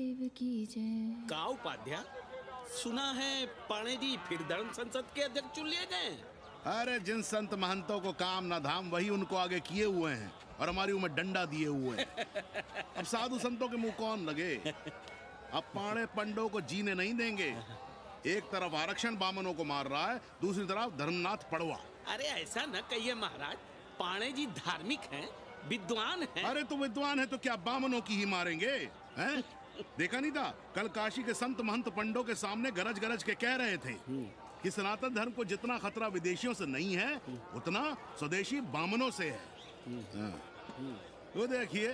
महादेव की जय। का उपाध्याय, सुना है पाणे जी फिर धर्म संसद के अध्यक्ष चुन लिए गए। अरे जिन संत महंतों को काम ना धाम वही उनको आगे किए हुए हैं और हमारी उम्र डंडा दिए हुए हैं। अब साधु संतों के मुंह कौन लगे। अब पाणे पंडों को जीने नहीं देंगे। एक तरफ आरक्षण बामनों को मार रहा है, दूसरी तरफ धर्मनाथ पड़वा। अरे ऐसा न कहिए महाराज, पाणे जी धार्मिक हैं, विद्वान हैं। अरे तो विद्वान है तो क्या बामनों की ही मारेंगे हैं? देखा नहीं था कल काशी के संत महंत पंडों के सामने गरज गरज के कह रहे थे कि सनातन धर्म को जितना खतरा विदेशियों से नहीं है उतना स्वदेशी बामनों से है। वो देखिए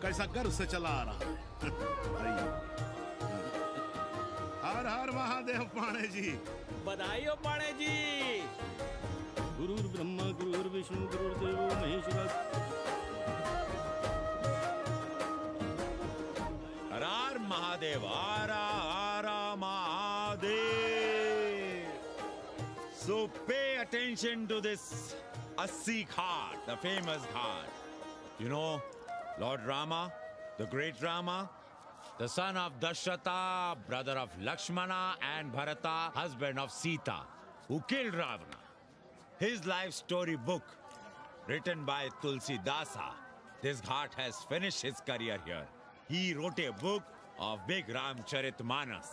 कैसा गर्व से चला आ रहा। हर हर महादेव पाणे जी। बधाई हो पाणे जी। गुरुर् ब्रह्मा गुरुर्विष्णु गुरुर्देवो महेश्वरः। हर हर महादेव, हर हर Mahadev. So pay attention to this Assi Ghat, the famous ghat. You know, Lord Rama, the great Rama, the son of Dasharatha, brother of Lakshmana and Bharata, husband of Sita, who killed Ravana. His life story book, written by Tulsi Dasa. This ghat has finished his career here. He wrote a book of big Ramcharitmanas.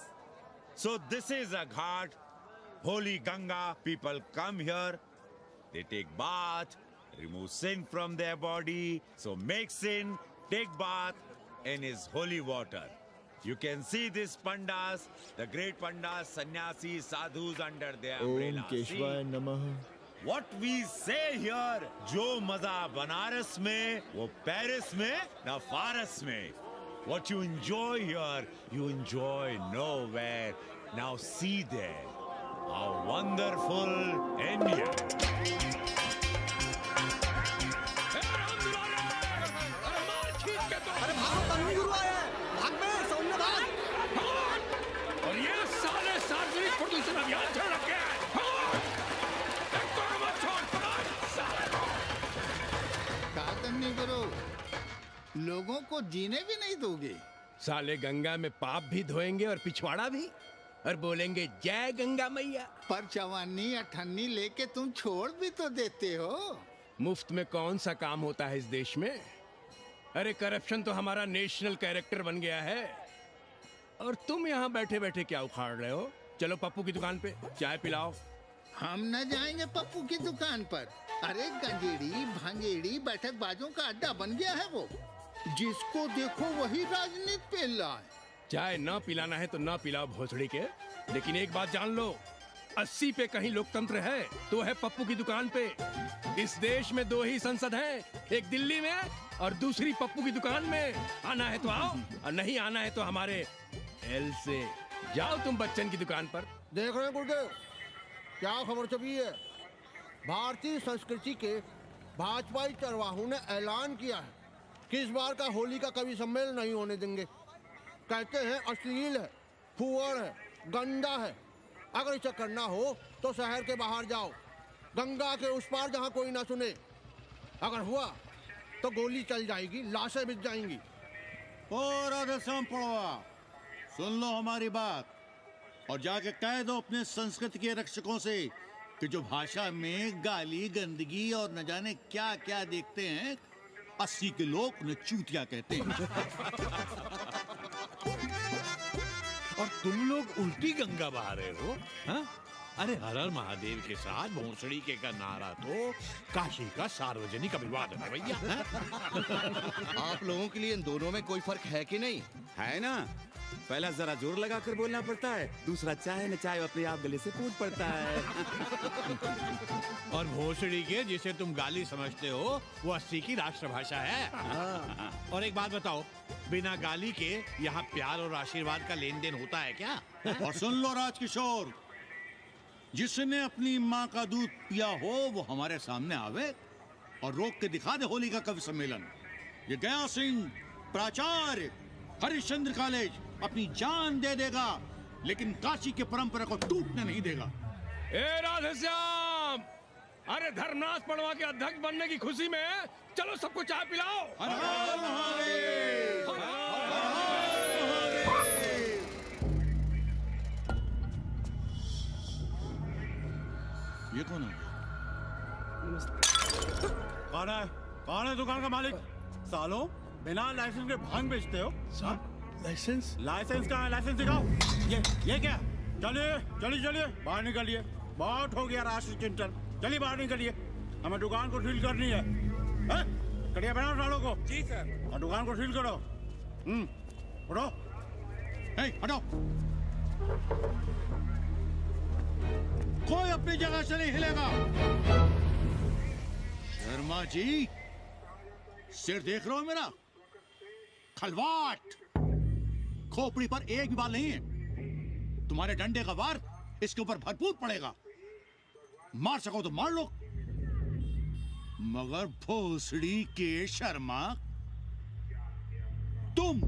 So this is a ghat, holy Ganga. People come here, they take bath, remove sin from their body. So make sin, take bath in his holy water. You can see these pandas, the great pandas, sannyasis, sadhus under their umbrella. Om Keshwaya Namah. What we say here, जो मजा बनारस में, वो Paris में, ना फारस में. What you enjoy here, you enjoy nowhere. Now see there, how wonderful India. अरे भागो, तन्वी गुरु आया है। भाग बे, सौम्य भाग। और ये साले सार्वजनिक प्रदूषण अभियान चल रखे हैं। तन्वी गुरु, लोगों को जीने भी नहीं दोगे। साले गंगा में पाप भी धोएंगे और पिछवाड़ा भी, और बोलेंगे जय गंगा मैया। पर चवानी अठन्नी लेके तुम छोड़ भी तो देते हो। मुफ्त में कौन सा काम होता है इस देश में। अरे करप्शन तो हमारा नेशनल कैरेक्टर बन गया है, और तुम यहाँ बैठे बैठे क्या उखाड़ रहे हो। चलो पप्पू की दुकान पे चाय पिलाओ। हम न जाएंगे पप्पू की दुकान पर। अरे गंजेड़ी भांगेड़ी बैठक बाजों का अड्डा बन गया है वो। जिसको देखो वही राजनीति पेल रहा है। चाय न पिलाना है तो न पिलाओ भोसड़ी के, लेकिन एक बात जान लो, 80 पे कहीं लोकतंत्र है तो है पप्पू की दुकान पे। इस देश में 2 ही संसद हैं, एक दिल्ली में और दूसरी पप्पू की दुकान में। आना है तो आओ, और नहीं आना है तो हमारे एल से जाओ तुम बच्चन की दुकान पर। देख रहे हैं गुरुदेव, क्या खबर छपी है। भारतीय संस्कृति के भाजपाई चरवाहों ने ऐलान किया है कि इस बार का होली का कवि सम्मेलन नहीं होने देंगे। कहते हैं अश्लील है, फुहड़ है, गंदा है। अगर इसे करना हो तो शहर के बाहर जाओ, गंगा के उस पार जहाँ कोई ना सुने। अगर हुआ तो गोली चल जाएगी, लाशें बिक जाएंगी। और राधेश्याम पड़वा, सुन लो हमारी बात और जाके कह दो अपने संस्कृति के रक्षकों से कि जो भाषा में गाली गंदगी और न जाने क्या क्या देखते हैं, 80 के लोग उन्हें चूतिया कहते हैं। और तुम लोग उल्टी गंगा बहा रहे हो, हाँ? अरे हर हर महादेव के साथ भोसड़ी के का नारा तो काशी का सार्वजनिक अभिवादन है भैया। आप लोगों के लिए इन दोनों में कोई फर्क है कि नहीं? है ना। पहला जरा जोर लगा कर बोलना पड़ता है, दूसरा चाहे न चाहे अपने आप गले से फूट पड़ता है। और भोसड़ी के जिसे तुम गाली समझते हो वो 80 की राष्ट्रभाषा है। और एक बात बताओ, बिना गाली के यहाँ प्यार और आशीर्वाद का लेन देन होता है क्या? और सुन लो राजकिशोर, जिसने अपनी माँ का दूध पिया हो वो हमारे सामने आवे और रोक के दिखा दे होली का कवि सम्मेलन। ये गया सिंह प्राचार्य हरिश्चंद्र कॉलेज अपनी जान दे देगा, लेकिन काशी के परंपरा को टूटने नहीं देगा। ए राधेश्याम, अरे धर्मनाथ पड़वा के अध्यक्ष बनने की खुशी में चलो सबको चाय पिलाओ। हर हर महादेव, हर हर महादेव। ये कौन है? कौन है दुकान का मालिक? सालों बिना लाइसेंस के भांग बेचते हो? लाइसेंस? लाइसेंस कहाँ है? लाइसेंस दिखाओ। ये क्या? चलिए बाहर निकलिए। बहुत हो गया राष्ट्रीय चिंतन। चलिए बाहर निकलिए, हमें दुकान को सील करनी है। कड़िया बनाओ सालों को। जी सर। और दुकान को सील करो। उठो। हटो। कोई अपनी जगह से नहीं हिलेगा। शर्मा जी, सिर देख रहे हो मेरा? खलवाट, खोपड़ी पर एक भी बाल नहीं है। तुम्हारे डंडे का वार इसके ऊपर भरपूर पड़ेगा। मार सको तो मार लो, मगर भोसड़ी के शर्मा, तुम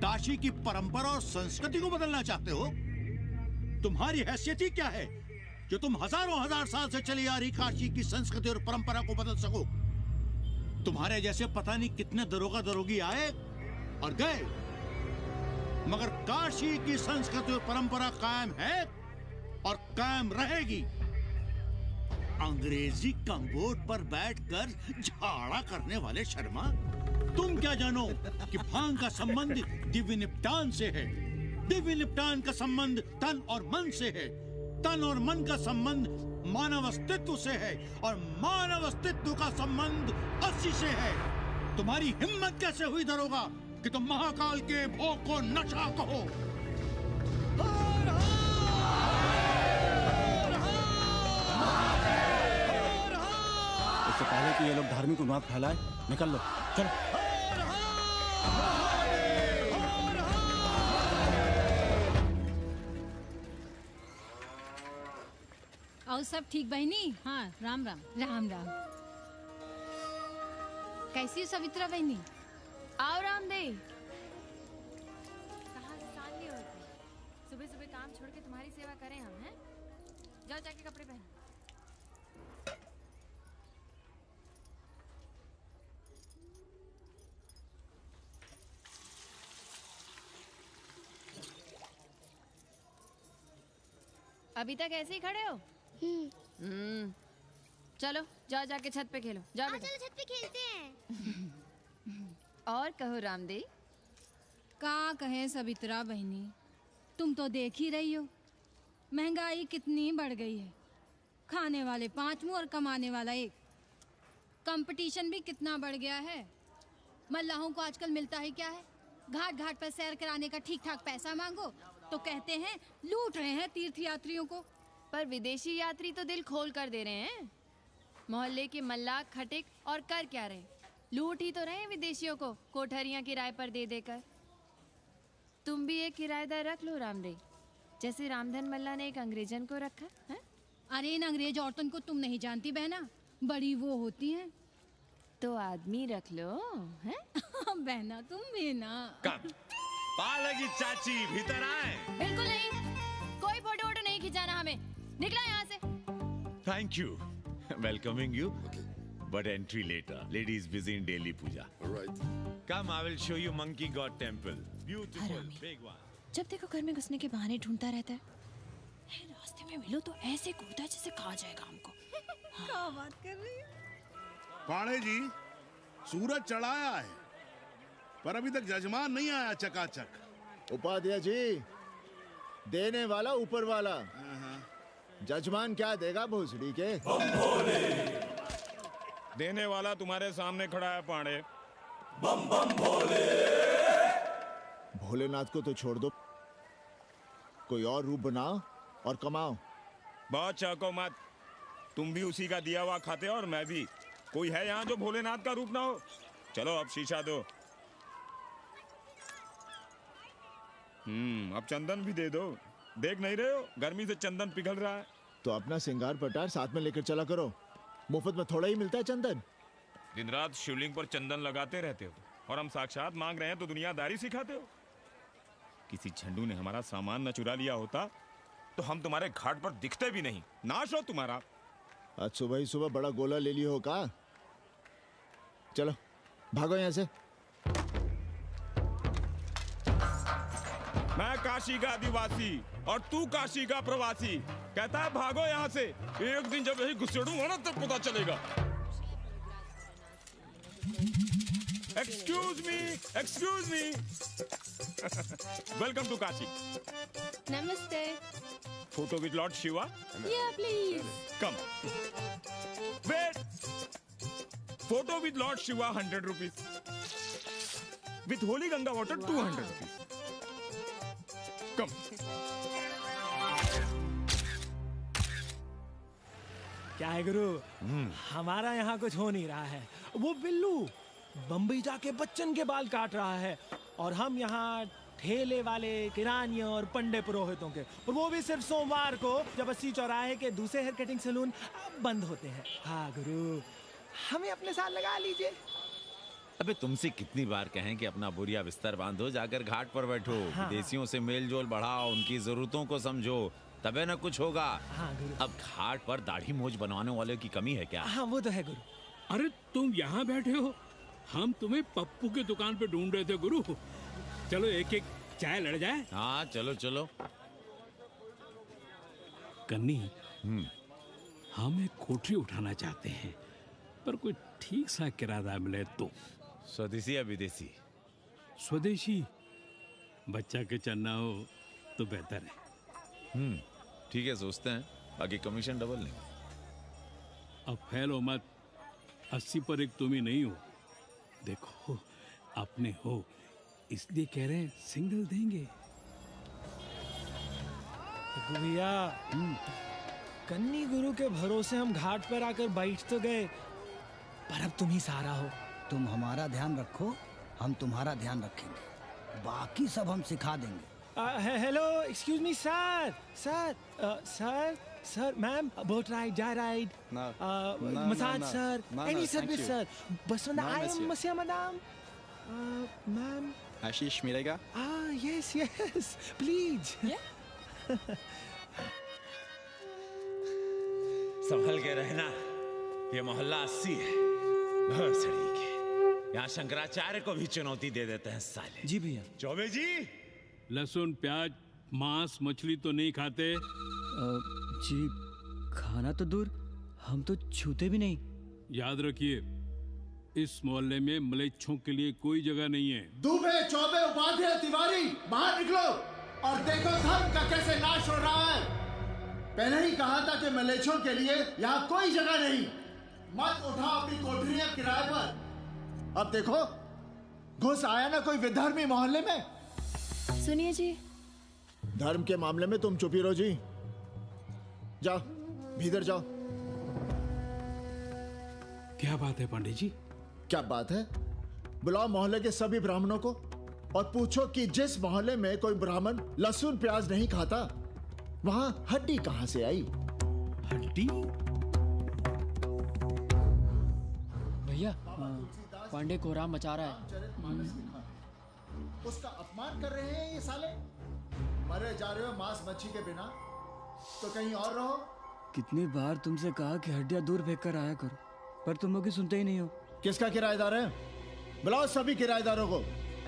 काशी की परंपरा और संस्कृति को बदलना चाहते हो? तुम्हारी हैसियत ही क्या है जो तुम हजार साल से चली आ रही काशी की संस्कृति और परंपरा को बदल सको? तुम्हारे जैसे पता नहीं कितने दरोगी आए और गए, मगर काशी की संस्कृति और परंपरा कायम है और कायम रहेगी। अंग्रेजी कम्बोर्ड पर बैठकर झाड़ा करने वाले शर्मा, तुम क्या जानो कि भांग का संबंध दिव्य निपटान से है। दिव्य निपटान का संबंध तन और मन से है। तन और मन का संबंध मानव अस्तित्व से है और मानव अस्तित्व का संबंध अस्सी से है। तुम्हारी हिम्मत कैसे हुई दरोगा कि तुम महाकाल के भोग को नशा कहो? इससे पहले कि ये लोग धार्मिक उन्माद फैलाए, निकल लो, चलो। और सब ठीक बहनी? हाँ, राम राम। राम राम। कैसी सवित्रा बहनी? आओ रामदेव। कहाँ से साल लिए होते? सुबह सुबह काम छोड़ के तुम्हारी सेवा करें हम, हैं? जाओ जाके कपड़े पहनो। अभी तक ऐसे ही खड़े हो? चलो जाओ जाके छत पे खेलो। जाओ बेटा। चलो छत पे खेलते हैं। और कहो रामदेव। का कहे सवित्रा बहनी, तुम तो देख ही रही हो महंगाई कितनी बढ़ गई है। खाने वाले 5 मुंह और कमाने वाला 1। कंपटीशन भी कितना बढ़ गया है। मल्लाहों को आजकल मिलता ही क्या है? घाट घाट पर सैर कराने का ठीक ठाक पैसा मांगो तो कहते हैं लूट रहे हैं तीर्थ यात्रियों को। पर विदेशी यात्री तो दिल खोल कर दे रहे हैं। मोहल्ले के मल्लाह खटिक और कर क्या रहे? लूट ही तो रहे हैं विदेशियों को कोठरियां किराए पर दे देकर। तुम भी एक किराएदार रख लो रामदेव, जैसे रामधन मल्ला ने एक अंग्रेजन को रखा है। अरे इन अंग्रेज औरतों को तुम नहीं जानती बहना, बड़ी वो होती हैं। तो आदमी रख लो, हैं? बहना तुम भी ना। पालगी चाची भीतर आए। बिल्कुल नहीं, कोई फोटो वोटो नहीं खिंचाना हमें। निकला यहाँ से। Thank you. Welcoming you. But entry later. Ladies busy in daily puja. All right. Come, I will show you Monkey God Temple. Beautiful, big one. जब देखो घर में घुसने के बहाने ढूंढता रहता है। रास्ते में मिलो तो ऐसे कूदा जैसे खा जाएगा हमको। क्या बात कर रही है? पाड़े जी, सूरज चढ़ाया है पर अभी तक जजमान नहीं आया चकाचक। उपाध्याय जी, देने वाला ऊपर वाला। जजमान क्या देगा भोसड़ी के? देने वाला तुम्हारे सामने खड़ा है पांडे। बम बम भोले। भोलेनाथ को तो छोड़ दो, कोई और रूप बनाओ और कमाओ। बहुत चाको मत, तुम भी उसी का दिया हुआ खाते हो और मैं भी। कोई है यहाँ जो भोलेनाथ का रूप ना हो? चलो अब शीशा दो। अब चंदन भी दे दो। देख नहीं रहे हो गर्मी से चंदन पिघल रहा है। तो अपना सिंगार पटार साथ में लेकर चला करो, मुफ्त में थोड़ा ही मिलता है चंदन। दिन रात शिवलिंग पर चंदन लगाते रहते हो और हम साक्षात मांग रहे हैं तो दुनियादारी सिखाते हो। किसी झंडू ने हमारा सामान न चुरा लिया होता तो हम तुम्हारे घाट पर दिखते भी नहीं। नाश हो तुम्हारा। आज सुबह ही सुबह बड़ा गोला ले लियो हो का? चलो भागो यहाँ से। मैं काशी का आदिवासी और तू काशी का प्रवासी। कहता है भागो यहाँ से। एक दिन जब यही घुसेड़ूंगा ना तब पता चलेगा। Excuse me welcome to Kashi. नमस्ते। Photo with Lord Shiva. Yeah, please. Come wait. Photo with Lord Shiva 100 rupees, with holy Ganga water 200 rupees. Come. क्या है गुरु, हमारा यहाँ कुछ हो नहीं रहा है। वो बिल्लू बम्बई जाके बच्चन के बाल काट रहा है और हम यहाँ ठेले वाले, किरानियों और पंडे पुरोहितों के, और वो भी सिर्फ सोमवार को, जब 80 चौराहे के दूसरे हेयर कटिंग सैलून बंद होते हैं। हाँ गुरु, हमें अपने साथ लगा लीजिए। अबे तुमसे कितनी बार कहें कि अपना बोरिया बिस्तर बांधो, जाकर घाट पर बैठो, हाँ। विदेशियों से मेल जोल बढ़ाओ, उनकी जरूरतों को समझो, तबे न कुछ होगा। हाँ गुरु। अब घाट पर दाढ़ी मूछ बनवाने वाले की कमी है क्या? हाँ वो तो है गुरु। अरे तुम यहाँ बैठे हो, हम तुम्हें पप्पू की दुकान पे ढूंढ रहे थे गुरु। चलो एक एक चाय लड़ जाए। हाँ चलो चलो। कन्नी, हम एक कोठरी उठाना चाहते हैं, पर कोई ठीक सा किराया मिले तो। स्वदेशी या विदेशी? स्वदेशी, बच्चा के चन्ना हो तो बेहतर है। ठीक है, सोचते हैं, बाकी कमीशन डबल लेंगे। अब फैलो मत, 80 पर एक तुम ही नहीं हो। देखो अपने हो, इसलिए कह रहे हैं सिंगल देंगे। भैया, कन्नी गुरु के भरोसे हम घाट पर आकर बैठ तो गए, पर अब तुम ही सहारा हो। तुम हमारा ध्यान रखो, हम तुम्हारा ध्यान रखेंगे, बाकी सब हम सिखा देंगे। Hello, excuse me sir, sir, ma'am, boat ride, जा ride, massage sir, any service sir, बस आई एम मसिया मैडम, मैम। आशीष मिलेगा? Yes, please. संभल के रहना, ये मोहल्ला 80 है, भरसड़ी के। यहाँ शंकराचार्य को भी चुनौती दे देते हैं साले। जी भैया। चौबे जी, लहसुन, प्याज, मांस, मछली तो नहीं खाते? जी, खाना तो दूर, हम तो छूते भी नहीं। याद रखिए, इस मोहल्ले में मलेच्छों के लिए कोई जगह नहीं है। दुबे, चौबे, उपाध्याय, तिवारी, बाहर निकलो और देखो धर्म का कैसे नाश हो रहा है। पहले ही कहा था कि मलेच्छों के लिए यहाँ कोई जगह नहीं। मत उठाओ अपनी कोठरियां किराए पर। अब देखो, घुस आया ना कोई विधर्मी मोहल्ले में। सुनिए जी, धर्म के मामले में तुम चुप ही रहो जी। जाओ, भीतर जाओ। क्या बात है पंडित जी? क्या बात है? बुलाओ मोहल्ले के सभी ब्राह्मणों को और पूछो कि जिस मोहल्ले में कोई ब्राह्मण लहसुन प्याज नहीं खाता, वहां हड्डी कहां से आई? हड्डी? भैया, पांडे कोहराम मचा रहा है। उसका अपमान कर रहे हैं ये साले। मरे जा रहे हो मांस मच्छी के बिना, तो कहीं और रहो। कितनी बार तुमसे कहा कि हड्डियां दूर फेंक कर आया करो, पर तुम लोग सुनते ही नहीं हो। किसका किराएदार है? बुलाओ सभी किराएदारों को।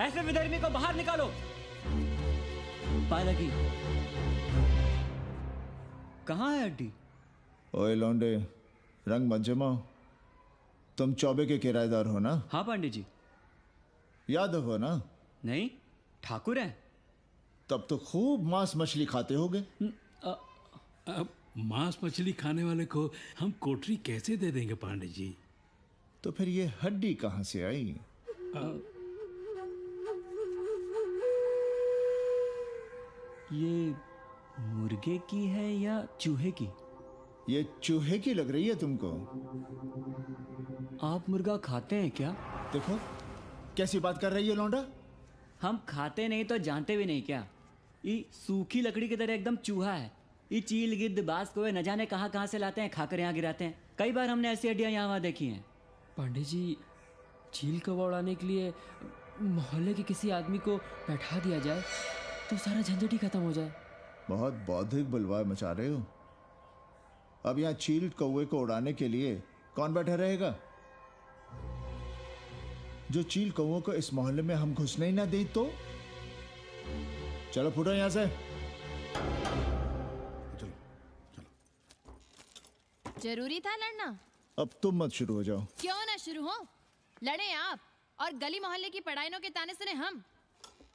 ऐसे विधर्मी को बाहर निकालो। पायला की कहाँ है हड्डी? ओए लौंडे, रंग मत जमाओ। तुम चौबे के किराएदार हो ना? हाँ पंडित जी। यादव हो ना? नहीं, ठाकुर है। तब तो खूब मांस मछली खाते होगे। अब मांस मछली खाने वाले को हम कोठरी कैसे दे देंगे पांडे जी? तो फिर ये हड्डी कहां से आई? ये मुर्गे की है या चूहे की? ये चूहे की लग रही है तुमको। आप मुर्गा खाते हैं क्या? देखो कैसी बात कर रही है लौंडा। हम खाते नहीं तो जानते भी नहीं क्या? ये सूखी लकड़ी की तरह एकदम चूहा है। ये चील, गिद्ध, बाज, कोए न जाने कहाँ से लाते हैं, खाकर यहाँ गिराते हैं। कई बार हमने ऐसी हड्डियाँ यहाँ वहाँ देखी हैं। पांडे जी, चील कौवा उड़ाने के लिए मोहल्ले के किसी आदमी को बैठा दिया जाए तो सारा झंझट ही खत्म हो जाए। बहुत बौद्धिक बुलवाए मचा रहे हो। अब यहाँ चील कौवे को उड़ाने के लिए कौन बैठा रहेगा? जो चील कौवों को इस मोहल्ले में हम घुसने ही ना दें तो? चलो फुटो यहाँ से। जरूरी था लड़ना? अब तुम मत शुरू हो जाओ। क्यों ना शुरू हो? लड़े आप और गली मोहल्ले की पढ़ाइयों के ताने सुने हम।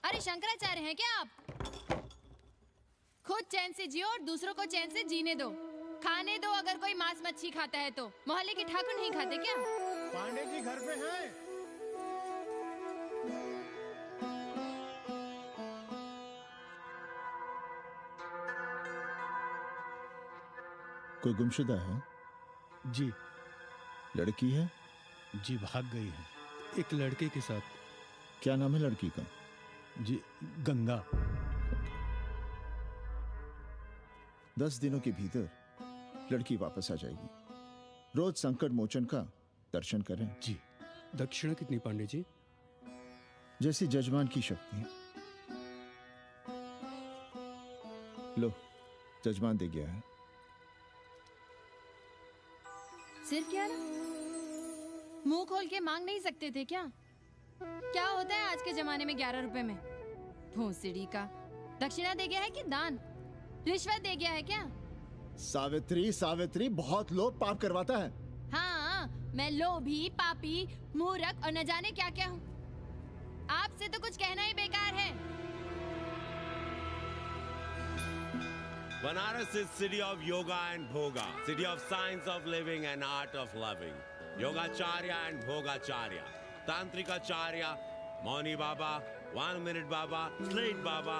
अरे शंकराचार्य हैं क्या आप? खुद चैन से जियो और दूसरों को चैन से जीने दो। खाने दो अगर कोई मांस मच्छी खाता है तो। मोहल्ले के ठाकुर नहीं खाते क्या? पांडे जी घर पे हैं? कोई गुमशुदा है? जी। लड़की है? जी भाग गई है एक लड़के के साथ। क्या नाम है लड़की का? जी गंगा। 10 दिनों के भीतर लड़की वापस आ जाएगी। रोज संकट मोचन का दर्शन करें। जी। दक्षिणा कितनी पांडे जी? जैसी जजमान की शक्ति। लो, जजमान दे गया है। सिर्फ क्या ना? मुंह खोल के मांग नहीं सकते थे क्या? क्या होता है आज के जमाने में 11 रुपए में? भोंसड़ी का। दक्षिणा दे गया है कि दान? रिश्वत दे गया है क्या? सावित्री, सावित्री बहुत लोभ पाप करवाता है। हाँ, मैं लोभी, पापी, मूर्ख और न जाने क्या क्या हूँ। आपसे तो कुछ कहना ही बेकार है। Banaras is city of yoga and bhoga, city of science of living and art of loving. Yogacharya and Bhogacharya, Tantrikacharya, Mauni Baba, 1 Minute Baba, Slate Baba,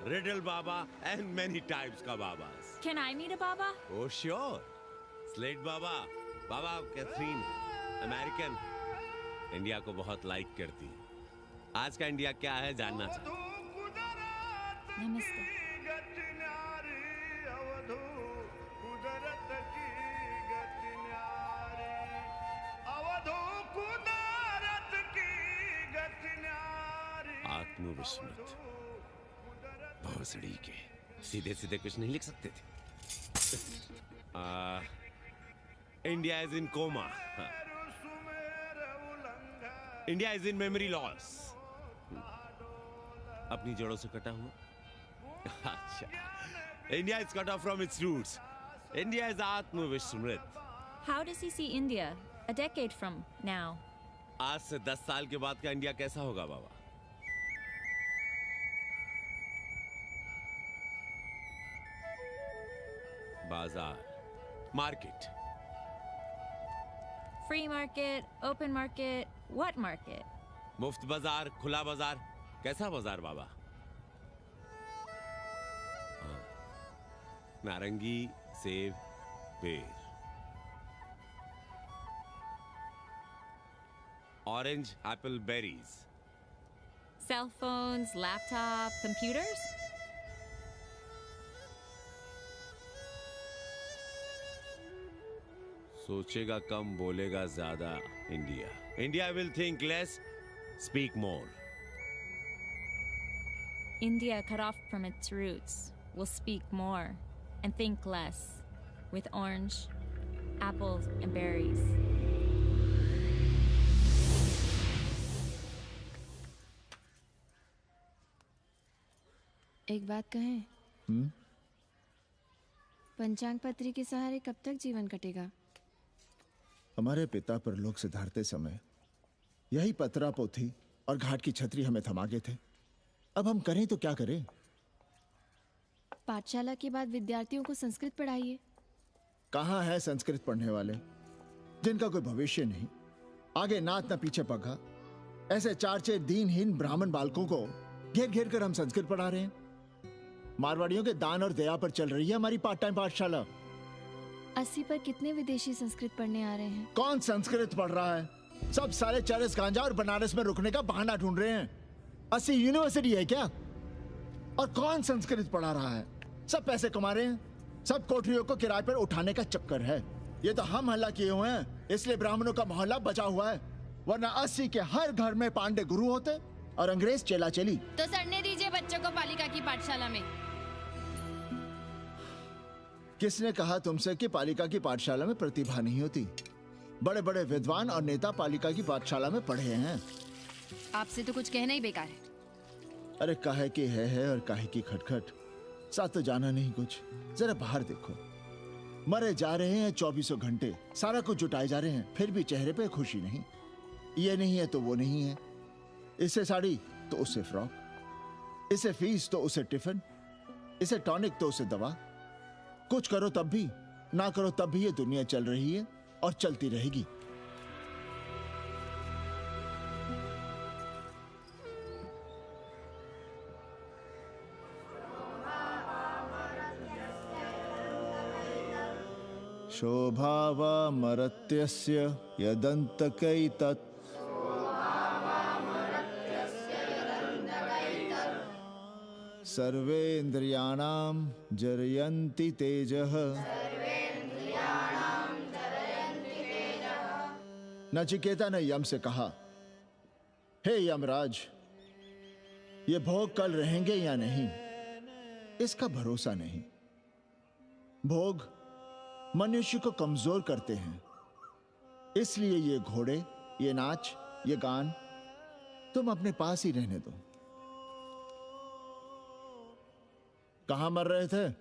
Riddle Baba, and many types ka Babas. Can I meet a Baba? Oh sure, Slate Baba, Baba Catherine, American, India को बहुत like करती है। आज का India क्या है जानना चाहती। नमस्ते। आत्मविस्मृत भोसड़ी के सीधे सीधे कुछ नहीं लिख सकते थे। India is in coma. India is in memory loss. अपनी जड़ों से कटा हुआ। अच्छा, India is cut off from its roots. India is आत्मविस्मृत। How does he see India a decade from now? आज से 10 साल के बाद का इंडिया कैसा होगा बाबा? बाजार, market. Free market, open market, what market? मुफ्त बाजार, खुला बाजार, कैसा बाजार बाबा? हाँ, नारंगी, सेब, पेड़। Orange, apple, berries. Cell phones, laptop, computers? सोचेगा कम, बोलेगा ज्यादा। India. India will think less, speak more. India, cut off from its roots, will speak more and think less, with orange, apples, and berries. एक बात कहें? पंचांग पत्री के सहारे कब तक जीवन कटेगा? हमारे पिता परलोक से धारते समय यही पतरा पोथी और घाट की छतरी हमें थमा गए थे। अब हम करें तो क्या करें? पाठशाला के बाद विद्यार्थियों को संस्कृत पढ़ाइए। कहाँ है संस्कृत पढ़ने वाले जिनका कोई भविष्य नहीं, आगे नात न पीछे पगा। ऐसे 4 दीनहीन ब्राह्मण बालकों को घेर घेर कर हम संस्कृत पढ़ा रहे हैं। मारवाड़ियों के दान और दया पर चल रही है हमारी पार्ट टाइम पाठशाला। 80 पर कितने विदेशी संस्कृत पढ़ने आ रहे हैं? कौन संस्कृत पढ़ रहा है? सब सारे चरस गांजा और बनारस में रुकने का बहाना ढूंढ रहे हैं। 80 यूनिवर्सिटी है क्या? और कौन संस्कृत पढ़ा रहा है? सब पैसे कमा रहे हैं। सब कोठरियों को किराए पर उठाने का चक्कर है। ये तो हम हल्ला किए हुए हैं, इसलिए ब्राह्मणों का मोहल्ला बचा हुआ है। वरना 80 के हर घर में पांडे गुरु होते और अंग्रेज चेला चली। तो सड़ने दीजिए बच्चों को पालिका की पाठशाला में। किसने कहा तुमसे कि पालिका की पाठशाला में प्रतिभा नहीं होती? बड़े बड़े विद्वान और नेता पालिका की पाठशाला में पढ़े हैं। आपसे तो कुछ कहना ही बेकार है। अरे काहे की है और काहे की खटखट, साथ तो जाना नहीं कुछ। जरा बाहर देखो, मरे जा रहे हैं 24 घंटे, सारा कुछ जुटाए जा रहे हैं, फिर भी चेहरे पे खुशी नहीं। ये नहीं है तो वो नहीं है, इससे साड़ी तो उससे फ्रॉक, इसे फीस तो उसे टिफिन, इसे टॉनिक तो उसे दवा। कुछ करो तब भी, ना करो तब भी ये दुनिया चल रही है और चलती रहेगी। शोभावामरत्यस्य यदन्तकैतत् सर्वेन्द्रियाणां जरयन्ति तेजः। नचिकेता ने यम से कहा, हे यमराज, ये भोग कल रहेंगे या नहीं, इसका भरोसा नहीं। भोग मनुष्य को कमजोर करते हैं, इसलिए ये घोड़े, ये नाच, ये गान तुम अपने पास ही रहने दो। कहां मर रहे थे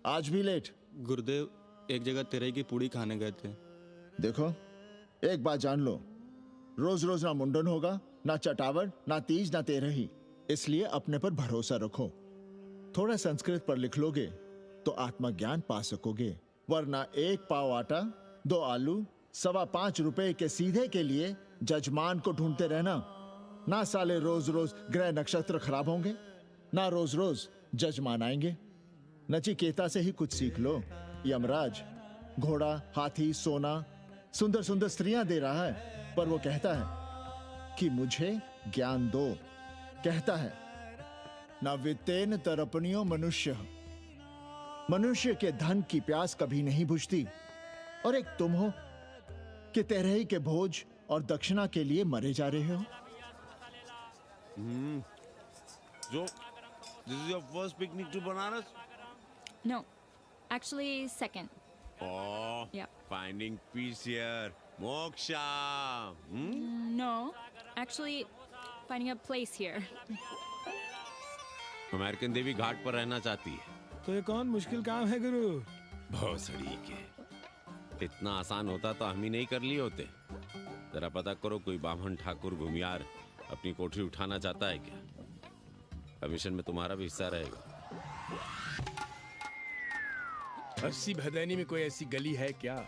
आज भी लेट? गुरुदेव, एक जगह तेरई की पूड़ी खाने गए थे। देखो, एक बात जान लो, रोज रोज ना मुंडन होगा, ना चटावट, ना तीज, ना तेरही। इसलिए अपने पर भरोसा रखो। थोड़ा संस्कृत पर लिख लोगे तो आत्मज्ञान पा सकोगे, वरना 1 पाव आटा, 2 आलू, 5.25 रुपए के सीधे के लिए जजमान को ढूंढते रहना। ना साले रोज रोज ग्रह नक्षत्र खराब होंगे, ना रोज रोज जजमान आएंगे। नचिकेता से ही कुछ सीख लो। यमराज घोड़ा, हाथी, सोना, सुंदर सुंदर स्त्रियां दे रहा है, पर वो कहता है कि मुझे ज्ञान दो। कहता है, ना वित्तेन तरपणियो मनुष्य, मनुष्य के धन की प्यास कभी नहीं बुझती। और एक तुम हो कि तेरही के भोज और दक्षिणा के लिए मरे जा रहे हो। So, this is your first picnic to Banaras? No, actually second. Oh, Yeah. finding peace here. Moksha. No, actually finding a place here. American देवी घाट पर रहना चाहती है। तो ये कौन मुश्किल काम है गुरु? भोसड़ी के, इतना आसान होता तो हम ही नहीं कर लिए होते। जरा पता करो, कोई बामन ठाकुर घुमियार अपनी कोठरी उठाना चाहता है क्या? कमीशन में तुम्हारा भी हिस्सा रहेगा। 80 भदैनी में कोई ऐसी गली है क्या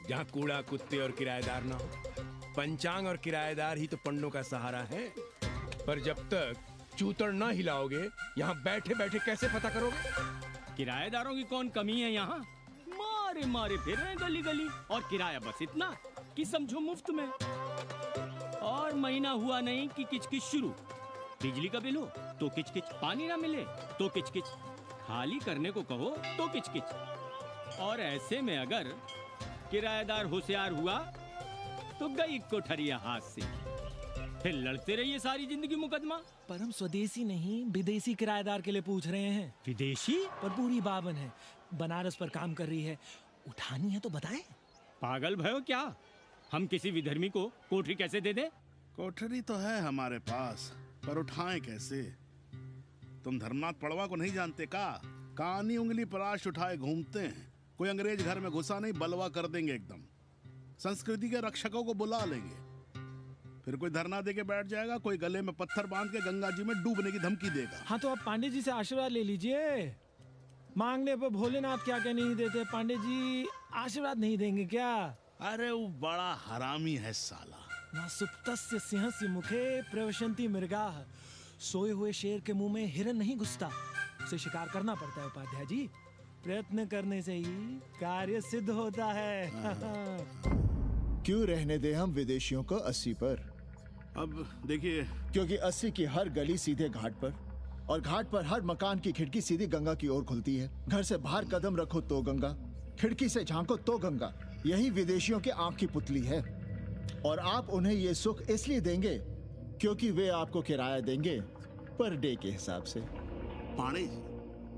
जहाँ कूड़ा, कुत्ते और किराएदार ना हो? पंचांग और किराएदार ही तो पंडों का सहारा है। पर जब तक चूतड़ ना हिलाओगे, यहाँ बैठे बैठे कैसे पता करोगे? किराएदारों की कौन कमी है यहाँ? मारे मारे फिर रहे गली गली, और किराया बस इतना कि समझो मुफ्त में। और महीना हुआ नहीं कि किचकिच शुरू। बिजली का बिल हो तो किचकिच, पानी ना मिले तो किचकिच, खाली करने को कहो तो किचकिच। और ऐसे में अगर किराएदार होशियार हुआ तो गई कोठरिया हाथ से, फिर लड़ते रहिए सारी जिंदगी मुकदमा। पर हम स्वदेशी नहीं, विदेशी किराएदार के लिए पूछ रहे हैं। विदेशी? पर पूरी बावन है, बनारस पर काम कर रही है, उठानी है तो बताएं। पागल भयो क्या? हम किसी विधर्मी को कोठरी कैसे दे दें? कोठरी तो है हमारे पास, पर उठाएं कैसे? तुम धर्मनाथ पड़वा को नहीं जानते का? कानी उंगली पराश उठाए घूमते हैं। कोई अंग्रेज घर में घुसा नहीं, बलवा कर देंगे एकदम। संस्कृति के रक्षकों को बुला लेंगे, फिर कोई धरना दे के बैठ जाएगा, कोई गले में पत्थर बांध के गंगा जी में डूबने की धमकी देगा। हाँ तो आप पांडे जी से आशीर्वाद ले लीजिए। मांगने पर भोलेनाथ क्या क्या नहीं देते, पांडे जी आशीर्वाद नहीं देंगे क्या? अरे वो बड़ा हरामी है साला। ना सुप्तस्य सिंहस्य मुखे प्रवशन्ति मृगाः, सोए हुए शेर के मुंह में हिरन नहीं घुसता, उसे शिकार करना पड़ता है उपाध्याय जी। प्रयत्न करने से ही कार्य सिद्ध होता है। क्यों रहने दे हम विदेशियों को 80 पर? अब देखिए, क्योंकि 80 की हर गली सीधे घाट पर, और घाट पर हर मकान की खिड़की सीधी गंगा की ओर खुलती है। घर से बाहर कदम रखो तो गंगा, खिड़की से झांको तो गंगा। यही विदेशियों की आंख की पुतली है। और आप उन्हें ये सुख इसलिए देंगे क्योंकि वे आपको किराया देंगे पर डे के हिसाब से। पांडे जी,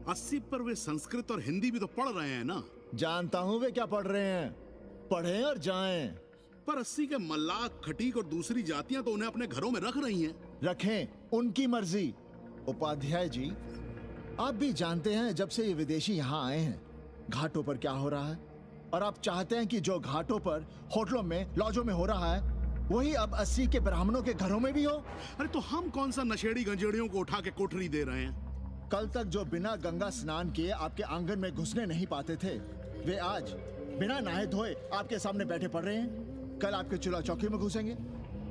80 पर वे संस्कृत और हिंदी भी तो पढ़ रहे हैं ना? जानता हूँ वे क्या पढ़ रहे हैं, पढ़ें और जाएं। पर 80 के मल्लाक, खटीक और दूसरी जातियां तो उन्हें अपने घरों में रख रही हैं। रखें, उनकी मर्जी। उपाध्याय जी, आप भी जानते हैं जब से ये विदेशी यहाँ आए हैं घाटों पर क्या हो रहा है। और आप चाहते हैं कि जो घाटों पर, होटलों में, लॉजों में हो रहा है वही अब 80 के ब्राह्मणों के घरों में भी हो। अरे तो हम कौन सा नशेड़ी गंजेड़ियों को उठा के कोठरी दे रहे हैं? कल तक जो बिना गंगा स्नान किए आपके आंगन में घुसने नहीं पाते थे, वे आज बिना नहाए धोए आपके सामने बैठे पड़ रहे हैं। कल आपके चूल्हा चौकी में घुसेंगे,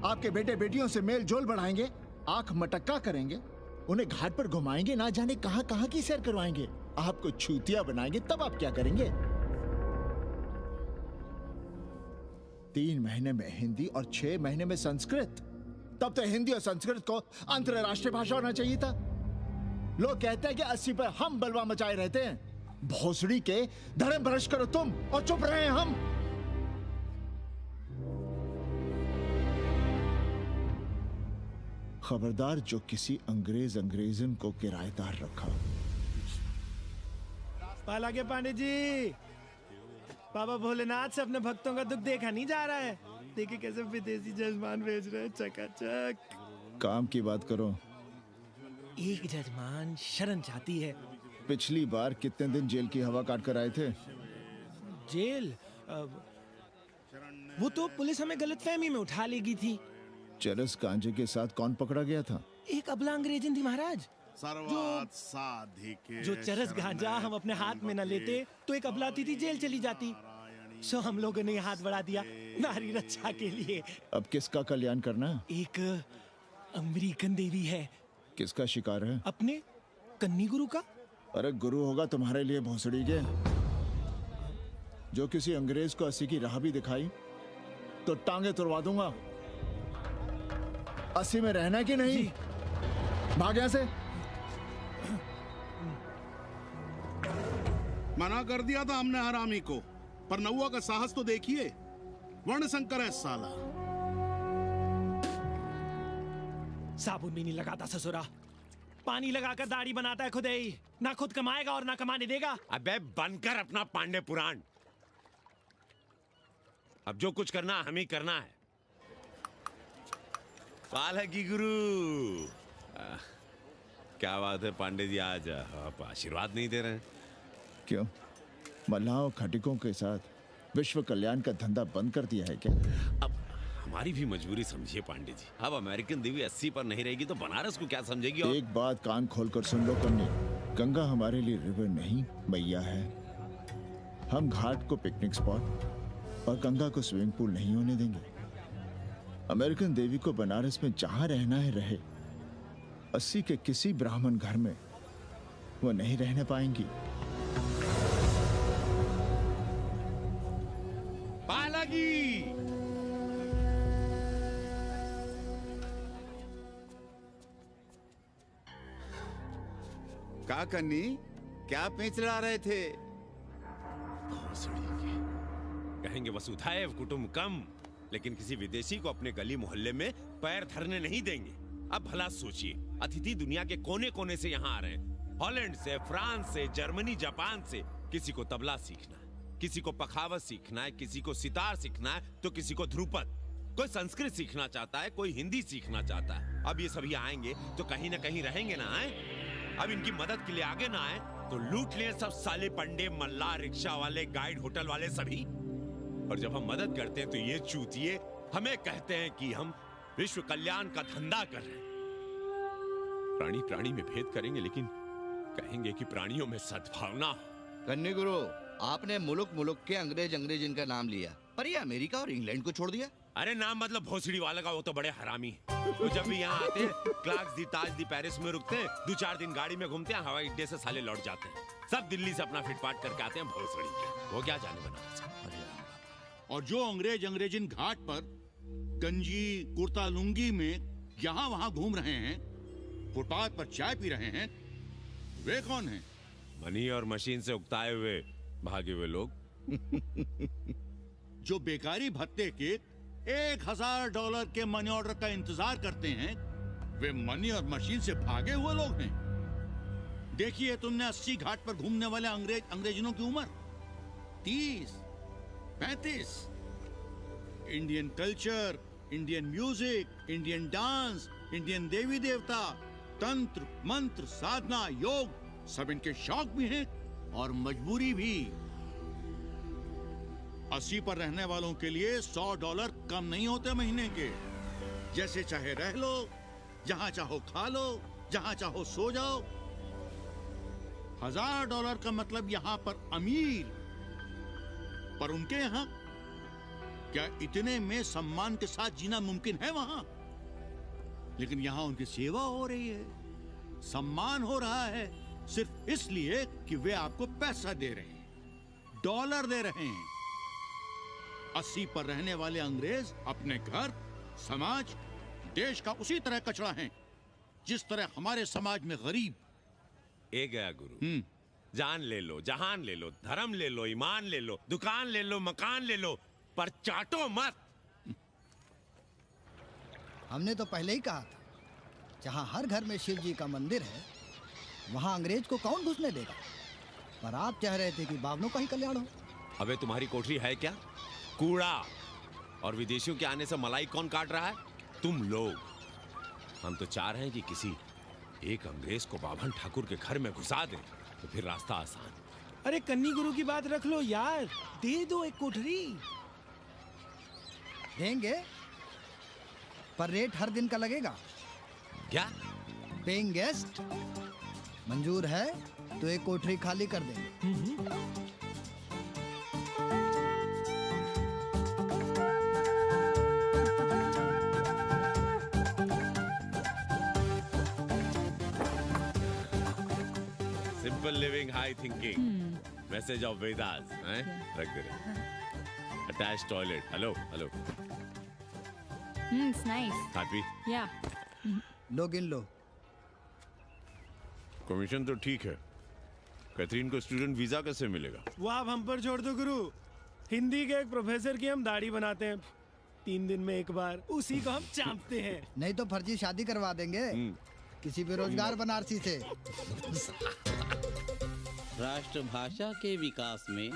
आपके बेटे बेटियों से मेल जोल बढ़ाएंगे, आंख मटक्का करेंगे, उन्हें घाट पर घुमाएंगे, ना जाने कहां कहां की सैर करवाएंगे, आपको छूतिया बनाएंगे। तब आप क्या करेंगे? 3 महीने में हिंदी और 6 महीने में संस्कृत। तब तो हिंदी और संस्कृत को अंतरराष्ट्रीय भाषा होना चाहिए था। लोग कहते हैं कि 80 पर हम बलवा मचाए रहते हैं। भोसड़ी के धर्म भ्रष्ट करो तुम और चुप रहे हम। खबरदार जो किसी अंग्रेजन को किराएदार रखा। पाला के पांडे जी, बाबा भोलेनाथ से अपने भक्तों का दुख देखा नहीं जा रहा है। देखिए कैसे विदेशी जजमान भेज रहे हैं, चकाचक। काम की बात करो। एक जजमान शरण चाहती है। पिछली बार कितने दिन जेल की हवा काट कर आए थे? जेल? वो तो पुलिस हमें गलतफहमी में उठा लेगी थी। चरस गांजे के साथ कौन पकड़ा गया था? एक अबला अंग्रेजन थी महाराज। जो चरस गांजा हम अपने हाथ में न लेते तो एक अबलाती थी जेल चली जाती। सो हम लोगों ने हाथ बढ़ा दिया नारी रक्षा के लिए। अब किसका कल्याण करना? एक अमेरिकन देवी है। किसका शिकार है? अपने कन्नी गुरु का। अरे गुरु होगा तुम्हारे लिए भोसड़ी के। जो किसी अंग्रेज को 80 की राह भी दिखाई तो टांगे तुड़वा दूंगा। 80 में रहना कि नहीं? भाग यहां से। मना कर दिया था हमने हरामी को, पर नौआ का साहस तो देखिए। वर्ण संकर है साला। साबुन भी नहीं लगाता ससुरा, पानी लगाकर दाढ़ी बनाता है खुद ही। ना खुद कमाएगा और ना कमाने देगा। अबे बनकर अपना पांडे पुराण। अब जो कुछ करना हम ही करना है। पाला की गुरु। क्या बात है पांडे जी, आज आप आशीर्वाद नहीं दे रहे हैं? क्यों? मल्लाहों खटिकों के साथ विश्व कल्याण का धंधा बंद कर दिया है क्या? अब हमारी भी मजबूरी समझिए पांडे जी। अब अमेरिकन देवी 80 पर नहीं रहेगी तो बनारस को क्या समझेगी? और एक बात कान खोलकर सुन लो कन्नी, गंगा हमारे लिए रिवर नहीं मैया है। हम घाट को पिकनिक स्पॉट और गंगा को स्विमिंग पूल नहीं होने देंगे। अमेरिकन देवी को बनारस में जहां रहना है रहे। 80 के किसी ब्राह्मण घर में वो नहीं रहने पाएंगी। पालागी। का कन्नी, क्या पेंच ला रहे थे? कहेंगे वसुधैव कुटुंबकम, लेकिन किसी विदेशी को अपने गली मोहल्ले में पैर धरने नहीं देंगे। अब भला सोचिए, अतिथि दुनिया के कोने कोने से यहाँ आ रहे हैं। हॉलैंड से, फ्रांस से, जर्मनी, जापान से। किसी को तबला सीखना है, किसी को पखावत सीखना है, किसी को सितार सीखना है, तो किसी को ध्रुपद। कोई संस्कृत सीखना चाहता है, कोई हिंदी सीखना चाहता है। अब ये सभी आएंगे तो कहीं ना कहीं रहेंगे ना। आए अब इनकी मदद के लिए आगे ना आए तो लूट लिए सब साले पंडे, मल्ला, रिक्शा वाले, गाइड, होटल वाले सभी। और जब हम मदद करते हैं तो ये चूतिए हमें कहते हैं कि हम विश्व कल्याण का धंधा कर रहे हैं। प्राणी प्राणी में भेद करेंगे, लेकिन कहेंगे कि प्राणियों में सद्भावना। कन्नी गुरु, आपने मुल्क मुल्क के अंग्रेज इनका नाम लिया, पर ये अमेरिका और इंग्लैंड को छोड़ दिया। अरे नाम मतलब भोसड़ी वाला का, वो तो बड़े हरामी है। वो जब भी यहाँ आते हैं क्लार्क्स दी, ताज दी, पेरिस में रुकते हैं, 2-4 दिन गाड़ी में घूमते हैं, हवाई अड्डे से साले लौट जाते हैं। सब दिल्ली से अपना फिटपाट करके आते हैं भोसड़ी के। वो क्या जाने बनारस। और जो अंग्रेजिन घाट पर गंजी कुर्ता लुंगी में यहाँ वहाँ घूम रहे हैं, फुटपाथ पर चाय पी रहे हैं, वे कौन हैं? मनी और मशीन से उकताए हुए भागे हुए लोग। जो बेकारी भत्ते के $1000 के मनी ऑर्डर का इंतजार करते हैं, वे मनी और मशीन से भागे हुए लोग हैं। देखिए तुमने 80 घाट पर घूमने वाले अंग्रेजनों की उम्र 30-35। Indian culture, Indian music, Indian dance, Indian देवी देवता, तंत्र, मंत्र, साधना, योग, सब इनके शौक भी हैं और मजबूरी भी। 80 पर रहने वालों के लिए $100 कम नहीं होते महीने के। जैसे चाहे रह लो, जहां चाहो खा लो, जहां चाहो सो जाओ। $1000 का मतलब यहाँ पर अमीर, पर उनके यहाँ क्या इतने में सम्मान के साथ जीना मुमकिन है वहां? लेकिन यहाँ उनकी सेवा हो रही है, सम्मान हो रहा है, सिर्फ इसलिए कि वे आपको पैसा दे रहे हैं, डॉलर दे रहे हैं। 80 पर रहने वाले अंग्रेज अपने घर, समाज, देश का उसी तरह कचरा हैं, जिस तरह हमारे समाज में गरीब। ए गया गुरु, जान ले लो, जहान ले लो, धर्म ले लो, ईमान ले लो, दुकान ले लो, मकान ले लो, पर चाटो मत। हमने तो पहले ही कहा था, जहाँ हर घर में शिव जी का मंदिर है, वहाँ अंग्रेज को कौन घुसने देगा। पर आप चाह रहे थे कि बावनों का ही कल्याण हो। अबे तुम्हारी कोठरी है क्या? कूड़ा। और विदेशियों के आने से मलाई कौन काट रहा है? तुम लोग। हम तो चाह रहे हैं कि किसी एक अंग्रेज को बाभन ठाकुर के घर में घुसा दें, तो फिर रास्ता आसान। अरे कन्नी गुरु की बात रख लो यार, दे दो एक कोठरी। देंगे, पर रेट हर दिन का लगेगा। क्या? पेइंग गेस्ट मंजूर है तो एक कोठरी खाली कर देंगे। Simple living, high thinking, message of Vedas, हैं? रख दे रहे। Attach toilet. Hello hello. It's nice. Happy? Yeah. लो गिन लो। कमीशन तो ठीक है, कैथरीन को स्टूडेंट वीजा कैसे मिलेगा? वो आप हम पर छोड़ दो गुरु। हिंदी के एक प्रोफेसर की हम दाढ़ी बनाते हैं 3 दिन में एक बार, उसी को हम चापते हैं। नहीं तो फर्जी शादी करवा देंगे किसी बेरोजगार बनारसी से। राष्ट्रभाषा के विकास में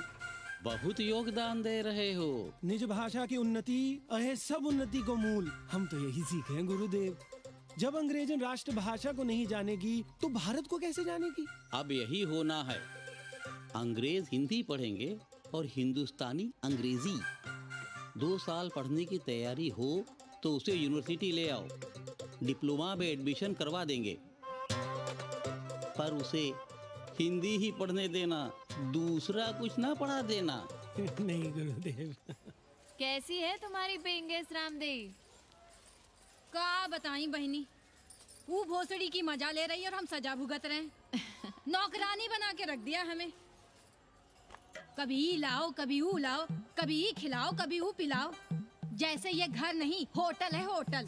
बहुत योगदान दे रहे हो। निज भाषा की उन्नति अहे सब उन्नति को मूल। हम तो यही सीखे हैं गुरुदेव। जब अंग्रेजन राष्ट्रभाषा को नहीं जानेगी तो भारत को कैसे जानेगी? अब यही होना है। अंग्रेज हिंदी पढ़ेंगे और हिंदुस्तानी अंग्रेजी। 2 साल पढ़ने की तैयारी हो तो उसे यूनिवर्सिटी ले आओ, डिप्लोमा में एडमिशन करवा देंगे, पर उसे हिंदी ही पढ़ने देना, दूसरा कुछ ना पढ़ा देना। नहीं गुरुदेव। कैसी है तुम्हारी पेंगेस रामदेव? का बताई बहनी, वो भोसड़ी की मजा ले रही और हम सजा भुगत रहे हैं। नौकरानी बना के रख दिया हमें। कभी ई लाओ, कभी ऊ लाओ, कभी ई खिलाओ, कभी ऊ पिलाओ। जैसे ये घर नहीं होटल है, होटल।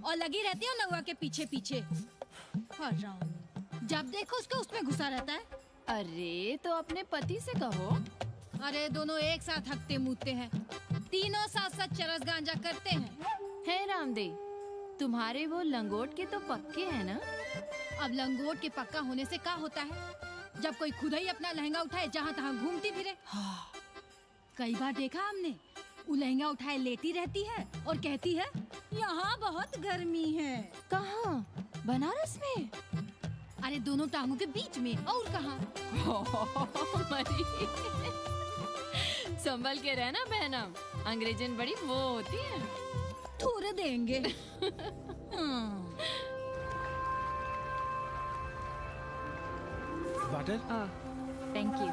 और लगी रहती है नौवा के पीछे पीछे। जब देखो उसको उसमें घुसा रहता है। अरे तो अपने पति से कहो। अरे दोनों एक साथ हकते मूतते हैं, तीनों साथ साथ चरस गांजा करते हैं। है रामदेव, तुम्हारे वो लंगोट के तो पक्के हैं ना? अब लंगोट के पक्का होने से क्या होता है? जब कोई खुद ही अपना लहंगा उठाए जहाँ तहाँ घूमती फिरे। कई बार देखा हमने, वो लहंगा उठाए लेटी रहती है और कहती है यहाँ बहुत गर्मी है। कहाँ? बनारस में? अरे दोनों टांगों के बीच में। और कहाँ? संभल के रहना बहनम, अंग्रेजन बड़ी वो होती है। थोड़े देंगे। वाटर? Thank you.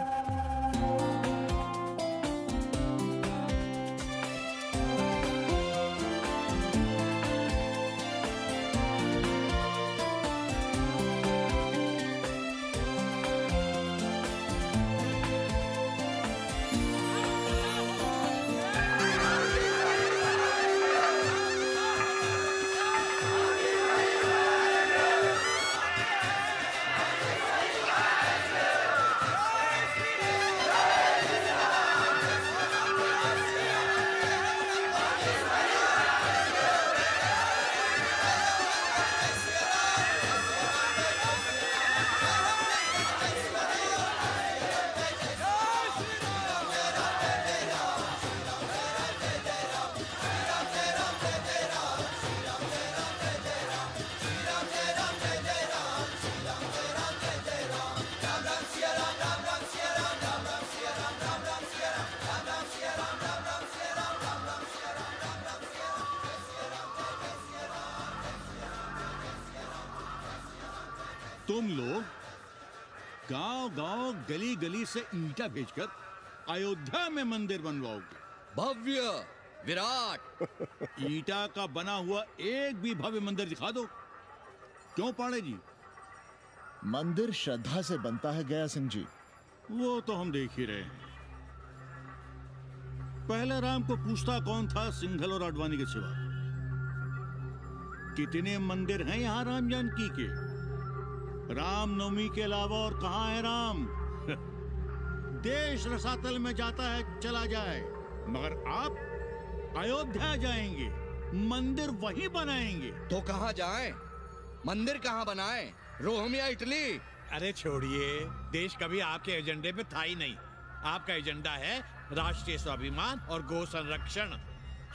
गली गली से ईंटा भेजकर अयोध्या में मंदिर बनवाओगे? भव्य, विराट। ईंटा का बना हुआ एक भी भव्य मंदिर दिखा दो। क्यों पाड़े जी? मंदिर श्रद्धा से बनता है गया सिंह जी। वो तो हम देख ही रहे हैं। पहले राम को पूछता कौन था सिंघल और आडवाणी के सिवा? कितने मंदिर हैं यहाँ राम जानकी के? रामनवमी के अलावा और कहाँ है राम? देश रसातल में जाता है चला जाए, मगर आप अयोध्या जाएंगे, मंदिर वहीं बनाएंगे। तो कहाँ जाएं? मंदिर कहाँ बनाएं? रोम या इटली? अरे छोड़िए, देश कभी आपके एजेंडे पे था ही नहीं। आपका एजेंडा है राष्ट्रीय स्वाभिमान और गौ संरक्षण।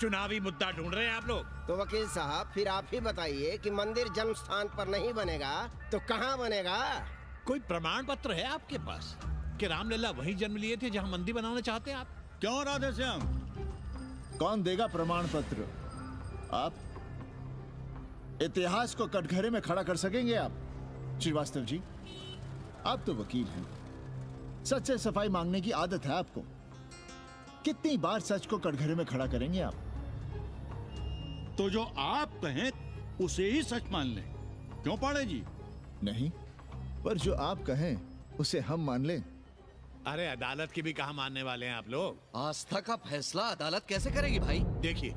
चुनावी मुद्दा ढूंढ रहे हैं आप लोग। तो वकील साहब फिर आप ही बताइए कि मंदिर जन्म स्थान पर नहीं बनेगा तो कहाँ बनेगा? कोई प्रमाण पत्र है आपके पास कि रामलला वहीं जन्म लिए थे जहां मंदिर बनाना चाहते हैं आप? क्यों राधे श्याम? कौन देगा प्रमाण पत्र? आप इतिहास को कटघरे में खड़ा कर सकेंगे आप? श्रीवास्तव जी, आप तो वकील हैं, सच से सफाई मांगने की आदत है आपको। कितनी बार सच को कटघरे में खड़ा करेंगे आप? तो जो आप कहें उसे ही सच मान लें। क्यों पाड़े जी? नहीं, पर जो आप कहें उसे हम मान लें। अरे अदालत की भी कहा मानने वाले हैं आप लोग? आस्था का फैसला अदालत कैसे करेगी भाई? देखिए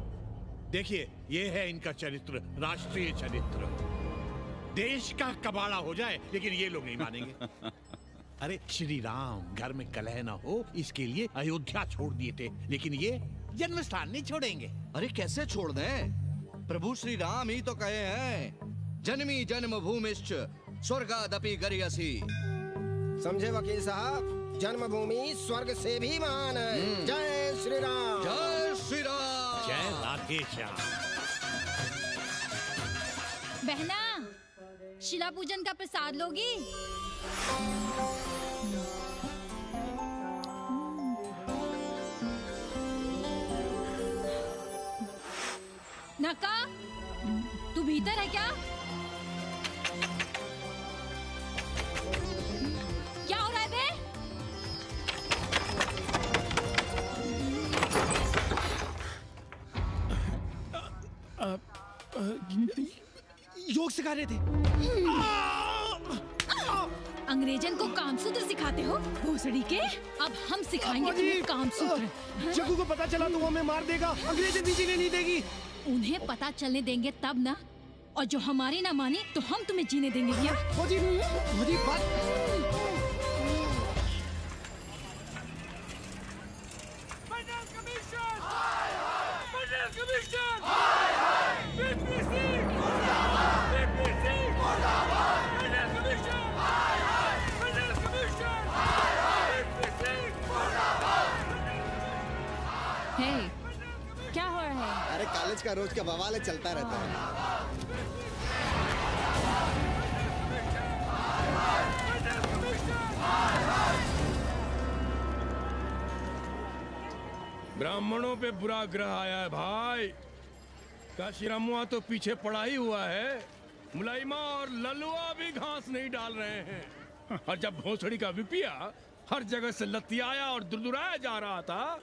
देखिए, ये है इनका चरित्र, राष्ट्रीय चरित्र। देश का कबाड़ा हो जाए लेकिन ये लोग नहीं मानेंगे। अरे श्री राम घर में कलह ना हो इसके लिए अयोध्या छोड़ दिए थे, लेकिन ये जन्म स्थान नहीं छोड़ेंगे। अरे कैसे छोड़ दें? प्रभु श्री राम ही तो कहे हैं, जन्मी जन्म भूमिश्च स्वर्गादपि गरियसी। समझे वकील साहब, जन्मभूमि स्वर्ग से भी महान है। जय श्री राम। जय श्री राम। जय राधे श्याम। बहना, शिला पूजन का प्रसाद लोगी? नका, तू भीतर है क्या? क्या हो रहा है बे? योग सिखा रहे थे। अंग्रेजन को कामसूत्र सिखाते हो भोसड़ी के? अब हम सिखाएंगे तुम्हें कामसूत्र। जग्गू को पता चला तो वो हमें मार देगा। अंग्रेजन भी जीने नहीं देगी। उन्हें पता चलने देंगे तब ना, और जो हमारी ना मानी तो हम तुम्हें जीने देंगे भैया। क्या हो रहा है? अरे कॉलेज का रोज का बवाल चलता रहता है। ब्राह्मणों पे बुरा ग्रह आया है भाई। काशीरामुआ तो पीछे पड़ा ही हुआ है। मुलाइमा और ललुआ भी घास नहीं डाल रहे हैं। और जब भोसड़ी का विपिया हर जगह से लतियाया और दुरदुराया जा रहा था,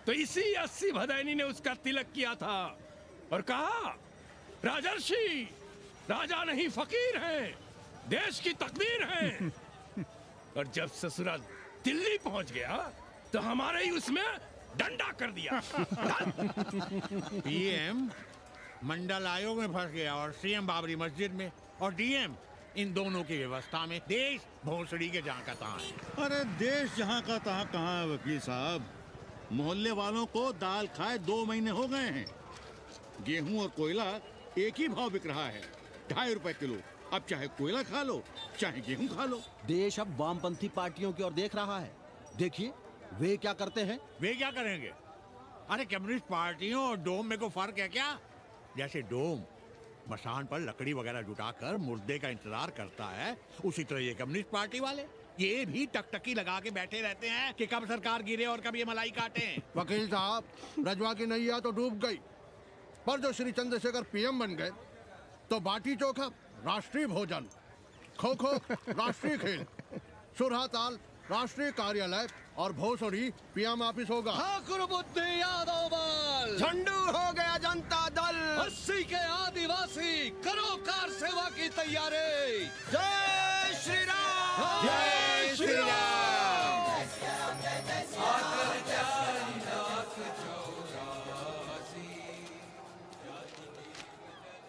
तो इसी 80 भदैनी ने उसका तिलक किया था और कहा, राजर्षि राजा नहीं फकीर हैं, देश की तकदीर हैं। और जब ससुराल दिल्ली पहुंच गया तो हमारे ही उसमें डंडा कर दिया। पीएम मंडल आयोग में फंस गया और सीएम बाबरी मस्जिद में, और डीएम इन दोनों की व्यवस्था में। देश भोसड़ी के जहाँ का तहाँ है। अरे देश जहाँ का तहाँ कहाँ है वकील साहब? मोहल्ले वालों को दाल खाए 2 महीने हो गए हैं। गेहूं और कोयला एक ही भाव बिक रहा है, 2.5 रुपए किलो। अब चाहे कोयला खा लो चाहे गेहूं खा लो। देश अब वामपंथी पार्टियों की ओर देख रहा है। देखिए वे क्या करते हैं। वे क्या करेंगे? अरे कम्युनिस्ट पार्टियों और डोम में को फर्क है क्या? जैसे डोम मसान पर लकड़ी वगैरह जुटाकर मुर्दे का इंतजार करता है, उसी तरह ये कम्युनिस्ट पार्टी वाले ये भी टकटकी लगा के बैठे रहते हैं कि कब सरकार गिरे और कब ये मलाई काटे। वकील साहब, रजवा की नैया तो डूब गई, पर जो श्री चंद्रशेखर पीएम बन गए तो बाटी चोखा राष्ट्रीय भोजन, खो खो राष्ट्रीय खेल, सुरहा ताल राष्ट्रीय कार्यालय और भोसड़ी पीएम ऑफिस होगा। ठाकुर बुद्धि यादव बल, झंडू हो गया जनता दल, 80 के आदिवासी करो कार सेवा की तैयारी। जय श्री राम, जय श्री राम।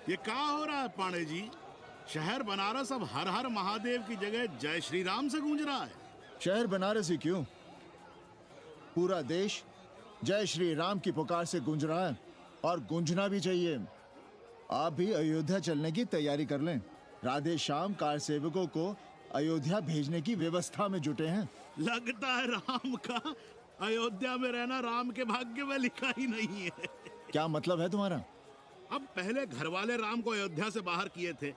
ये क्या हो रहा है पांडे जी? शहर बनारस अब हर हर महादेव की जगह जय श्री राम से गूंज रहा है। शहर बनारस ही क्यों, पूरा देश जय श्री राम की पुकार से गूंज रहा है और गूंजना भी चाहिए। आप भी अयोध्या चलने की तैयारी कर लें। राधे श्याम कार सेवकों को अयोध्या भेजने की व्यवस्था में जुटे हैं। लगता है राम का अयोध्या में रहना राम के भाग्य में लिखा ही नहीं है। क्या मतलब है तुम्हारा? अब पहले घर वाले राम को अयोध्या से बाहर किए थे,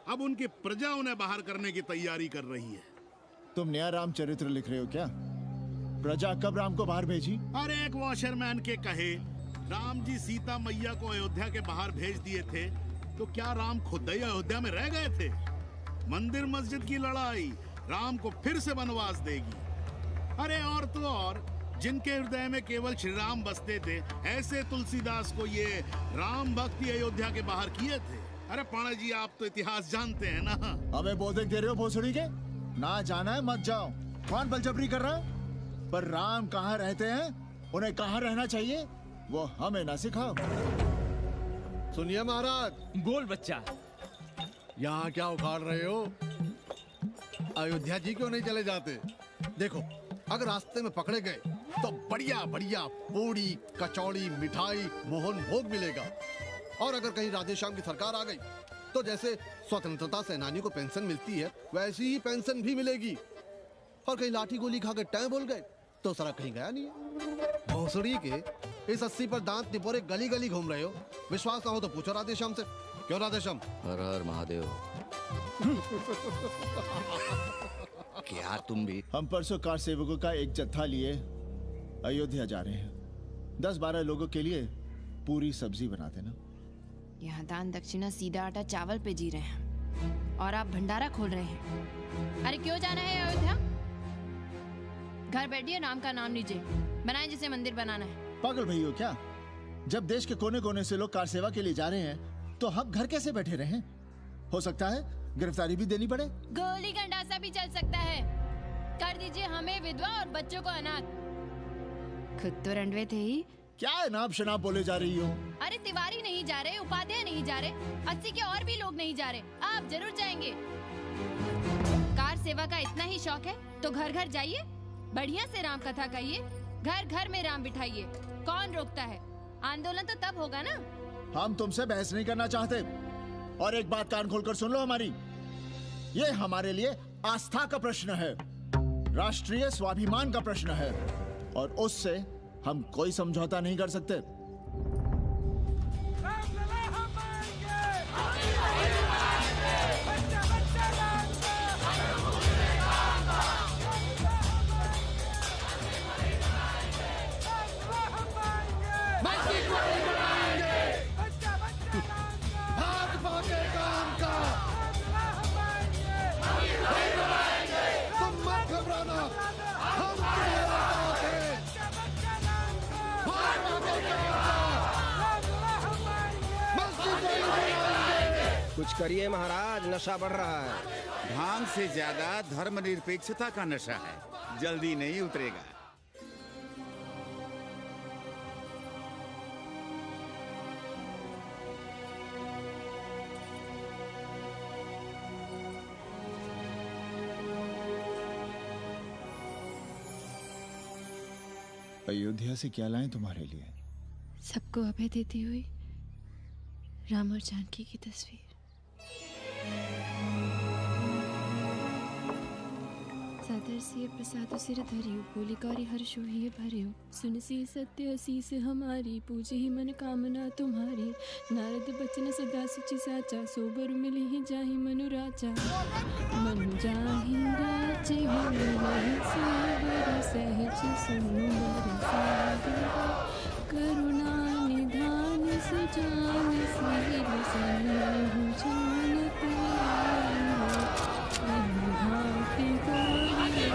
अब उनकी प्रजा उन्हें बाहर करने की तैयारी कर रही है। तुम नया रामचरित्र लिख रहे हो क्या? प्रजा कब राम को बाहर भेजी? अरे एक वॉशरमैन के कहे राम जी सीता मैया को अयोध्या के बाहर भेज दिए थे, तो क्या राम खुद ही अयोध्या में रह गए थे? मंदिर मस्जिद की लड़ाई राम को फिर से वनवास देगी। अरे और तो और, जिनके हृदय में केवल श्री राम बसते थे, ऐसे तुलसीदास को ये राम भक्ति अयोध्या के बाहर किए थे। अरे पाणा जी, आप तो इतिहास जानते हैं ना। हमें बोधक दे रहे हो भोसड़ी के? ना जाना है मत जाओ। कौन बलजबरी कर रहा है? पर राम कहाँ रहते हैं, उन्हें कहाँ रहना चाहिए, वो हमें ना सिखाओ। सुनिए महाराज। बोल बच्चा। यहाँ क्या उखाड़ रहे हो? अयोध्या जी क्यों नहीं चले जाते? देखो, अगर रास्ते में पकड़े गए तो बढ़िया बढ़िया पूड़ी कचौड़ी मिठाई मोहन भोग मिलेगा। और अगर कहीं राधे श्याम की सरकार आ गई तो जैसे स्वतंत्रता सेनानी को पेंशन मिलती है, वैसी ही पेंशन भी मिलेगी। और कहीं लाठी गोली खा के टै बोल गए तो सारा कहीं गया नहीं है। भोसड़ी के इस 80 पर दांत निपोरे गली गली घूम रहे हो। विश्वास ना हो तो पूछो राधे श्याम से। क्यों राधे श्याम? हर हर महादेव। क्या तुम भी? हम परसों कार सेवकों का एक जत्था लिए अयोध्या जा रहे हैं। 10-12 लोगों के लिए पूरी सब्जी बना देना। यहाँ दान दक्षिणा सीधा आटा चावल पे जी रहे हैं और आप भंडारा खोल रहे हैं। अरे क्यों जाना है अयोध्या? घर बैठिए, राम का नाम लीजिए, बनाए जिसे मंदिर बनाना है। पागल भई हो क्या? जब देश के कोने कोने से लोग कार सेवा के लिए जा रहे हैं तो हम घर कैसे बैठे रहें? हो सकता है गिरफ्तारी भी देनी पड़े। गोली गंडासा भी चल सकता है। कर दीजिए हमें विधवा और बच्चों को अनाथ। खुद तो रंडवे थे ही। क्या अनाप शनाप बोले जा रही हो? अरे तिवारी नहीं जा रहे, उपाध्याय नहीं जा रहे, 80 के और भी लोग नहीं जा रहे। आप जरूर जाएंगे। कार सेवा का इतना ही शौक है तो घर घर जाइए, बढ़िया से राम कथा कहिए, घर घर में राम बिठाइए। कौन रोकता है? आंदोलन तो तब होगा ना। हम तुमसे बहस नहीं करना चाहते। और एक बात कान खोलकर सुन लो हमारी, ये हमारे लिए आस्था का प्रश्न है, राष्ट्रीय स्वाभिमान का प्रश्न है, और उससे हम कोई समझौता नहीं कर सकते। कुछ करिए महाराज, नशा बढ़ रहा है। भांग से ज्यादा धर्मनिरपेक्षता का नशा है, जल्दी नहीं उतरेगा। अयोध्या से क्या लाएं तुम्हारे लिए? सबको अभय देती हुई राम और जानकी की तस्वीर। सादर सिय प्रसाद सिर धरियो, बोली कौरी हर्षो ही भरियो, सुन सी सत्य असीस हमारी, पूजे ही मन कामना तुम्हारी, नारद बचन सदा सुचि साचा, सोबर मिली ही जाहि मनु राजा, मनु जाहि राजे होई सोबर सहज सुंदर सागर, करुणा निधान सुजान सिर सनेहु जान प्यारे, अनुभाति गौरी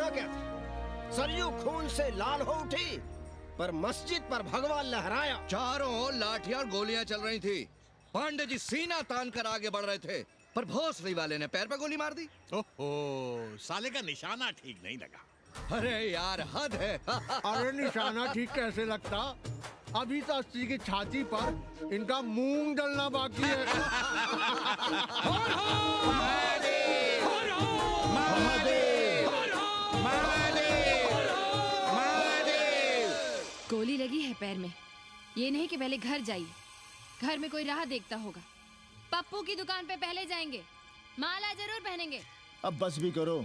होना क्या था? सरयू खून से लाल हो उठी, पर मस्जिद पर भगवा लहराया। चारों ओर लाठियां और गोलियां चल रही थी। पांडे जी सीना तान कर आगे बढ़ रहे थे, पर भोसड़ी वाले ने पैर पे गोली मार दी। ओहो, साले का निशाना ठीक नहीं लगा। अरे यार, हद है। अरे निशाना ठीक कैसे लगता? अभी तो अस्सी की छाती पर इनका मूंग डलना बाकी है। गोली लगी है पैर में। ये नहीं कि पहले घर जाइए, घर में कोई राह देखता होगा। पप्पू की दुकान पे पहले जाएंगे, माला जरूर पहनेंगे। अब बस भी करो,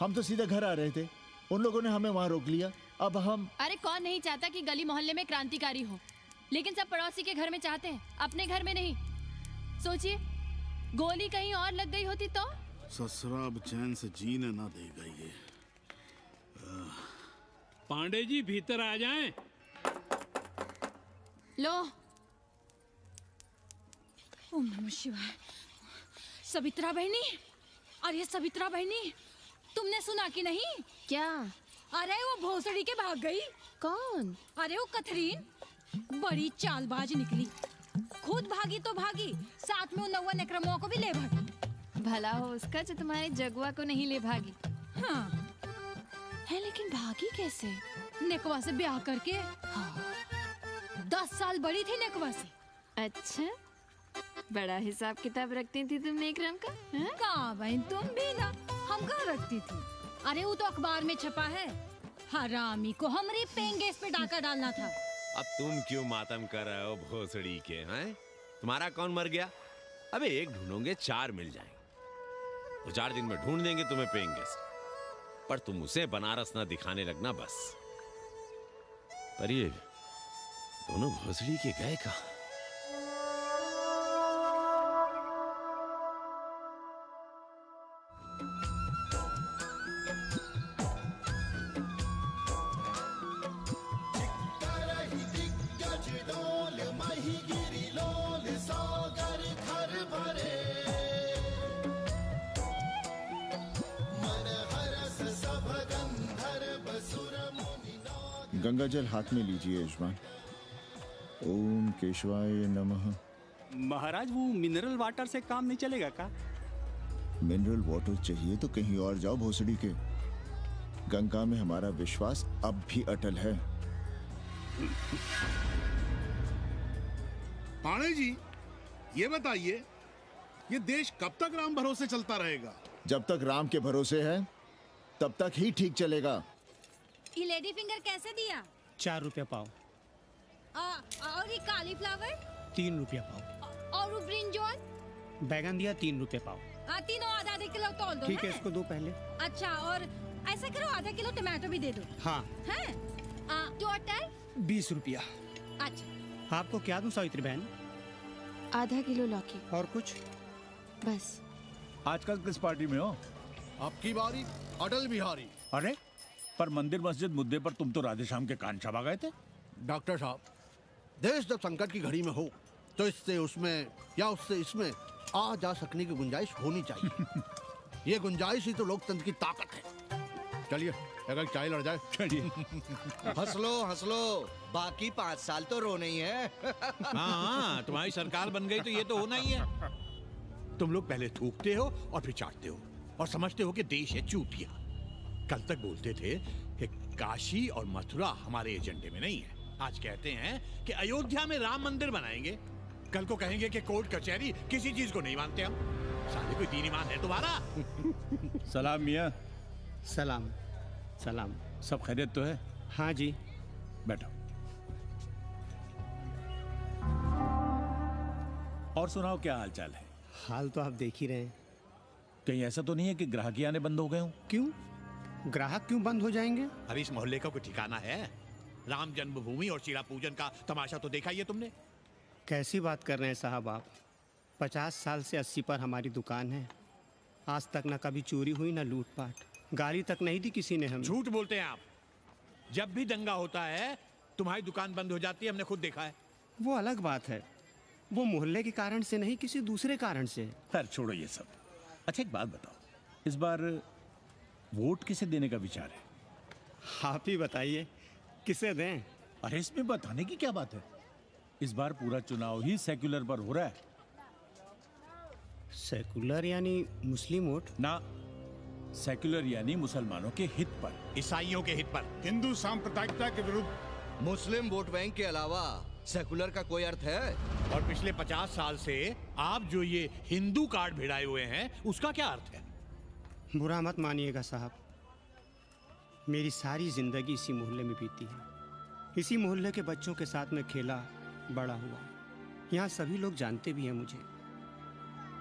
हम तो सीधे घर आ रहे थे, उन लोगों ने हमें वहाँ रोक लिया। अब हम अरे कौन नहीं चाहता कि गली मोहल्ले में क्रांतिकारी हो, लेकिन सब पड़ोसी के घर में चाहते हैं, अपने घर में नहीं। सोचिए, गोली कहीं और लग गई होती तो? ससुरा अब चैन से जीने ना देगा ये। पांडे जी भीतर आ जाएं। लो। ओम नमः शिवाय। सवित्रा बहनी, अरे सवित्रा बहनी, तुमने सुना कि नहीं? क्या? अरे वो भोसड़ी के भाग गई। कौन? अरे वो कथरीन, बड़ी चालबाज निकली। खुद भागी तो भागी, साथ में उन 9 नक्रमों को भी ले भागी। भला हो उसका जो तुम्हारे जगुआ को नहीं ले भागी। हाँ है, लेकिन भागी कैसे? नेकवा से ब्याह करके। हाँ। 10 साल बड़ी थी नेकवा से। अच्छा, बड़ा हिसाब किताब रखती थी तुम नेकरम का? कहाँ बहन, तुम भी ना, हम कहाँ रखती थी। अरे वो तो अखबार में छपा है, हरामी को हमरे पेंगेस पे डाका डालना था। अब तुम क्यों मातम कर रहे हो भोसड़ी के? हैं? तुम्हारा कौन मर गया? अबे एक ढूंढोगे 4 मिल जाएंगे। तो 4 दिन में ढूंढ देंगे तुम्हें पेंगे, पर तुम उसे बनारस ना दिखाने लगना बस। पर ये दोनों भोसड़ी के गए कहाँ? गंगा जल हाथ में लीजिए यजमान। ओम केशवाय नमः। महाराज, वो मिनरल वाटर से काम नहीं चलेगा का? मिनरल वाटर चाहिए तो कहीं और जाओ भोसड़ी के। गंगा में हमारा विश्वास अब भी अटल है। पाणे जी, ये बताइए, ये देश कब तक राम भरोसे चलता रहेगा? जब तक राम के भरोसे है तब तक ही ठीक चलेगा। ये लेडी फिंगर कैसे दिया? 4 रुपया पाव। और ये कालीफ्लावर? 3 रुपया पाव। और वो ब्रिंजॉल? बैगन दिया 3 रुपए पाव। तीनों आधा किलो तोल दो। ठीक है, इसको दो पहले। अच्छा, और ऐसा करो, आधा किलो टमाटो भी दे दो। हाँ। हैं? टोटल 20 रुपया। अच्छा, आपको क्या दूं सावित्री बहन? आधा किलो लौकी। और कुछ? बस। आजकल किस पार्टी में हो? आपकी बारी, अटल बिहारी। अरे, पर मंदिर मस्जिद मुद्दे पर तुम तो राधे श्याम के कान चबा गए थे। डॉक्टर साहब, देश जब संकट की घड़ी में हो तो इससे उसमें या उससे इसमें आ जा सकने की गुंजाइश होनी चाहिए। ये गुंजाइश ही तो लोकतंत्र की ताकत है। चलिए, अगर चाय लड़ जाए। चलिए। हंस लो, बाकी 5 साल तो रोना ही है। हाँ, तुम्हारी सरकार बन गई तो ये तो होना ही है। तुम लोग पहले थूकते हो और फिर चाटते हो और समझते हो कि देश है चूतिया। कल तक बोलते थे कि काशी और मथुरा हमारे एजेंडे में नहीं है। आज कहते हैं कि अयोध्या में राम मंदिर बनाएंगे। कल को कहेंगे कि कोर्ट कचहरी किसी चीज को नहीं मानते हम। साले कोई दीन ईमान है तुम्हारा? सलाम मियाँ। सलाम। सलाम। सब खैरियत तो है? हाँ जी। बैठो। और सुनाओ, क्या हाल चाल है? हाल तो आप देख ही रहे हैं। कहीं ऐसा तो नहीं है कि ग्राहकी आने बंद हो गए हों? क्यों? ग्राहक क्यों बंद हो जाएंगे? अरे इस मोहल्ले का कोई ठिकाना है? राम जन्मभूमि और शीला पूजन का तमाशा तो देखा ही है तुमने। कैसी बात कर रहे हैं साहब आप? 50 साल से 80 पर हमारी दुकान है। आज तक ना कभी चोरी हुई ना लूटपाट, गाली तक नहीं दी किसी ने हमें। झूठ बोलते हैं आप। जब भी दंगा होता है तुम्हारी दुकान बंद हो जाती है, हमने खुद देखा है। वो अलग बात है, वो मोहल्ले के कारण से नहीं, किसी दूसरे कारण से। खैर छोड़ो ये सब। अच्छा एक बात बताओ, इस बार वोट किसे देने का विचार है? आप ही बताइए, किसे दें? अरे इसमें बताने की क्या बात है? इस बार पूरा चुनाव ही सेक्युलर पर हो रहा है। सेकुलर यानी मुस्लिम वोट? ना, सेक्युलर यानी मुसलमानों के हित पर, ईसाइयों के हित पर, हिंदू सांप्रदायिकता के विरुद्ध। मुस्लिम वोट बैंक के अलावा सेकुलर का कोई अर्थ है? और पिछले 50 साल से आप जो ये हिंदू कार्ड भिड़ाए हुए हैं, उसका क्या अर्थ है? बुरा मत मानिएगा साहब, मेरी सारी जिंदगी इसी मोहल्ले में बीती है। इसी मोहल्ले के बच्चों के साथ में खेला, बड़ा हुआ। यहाँ सभी लोग जानते भी हैं मुझे।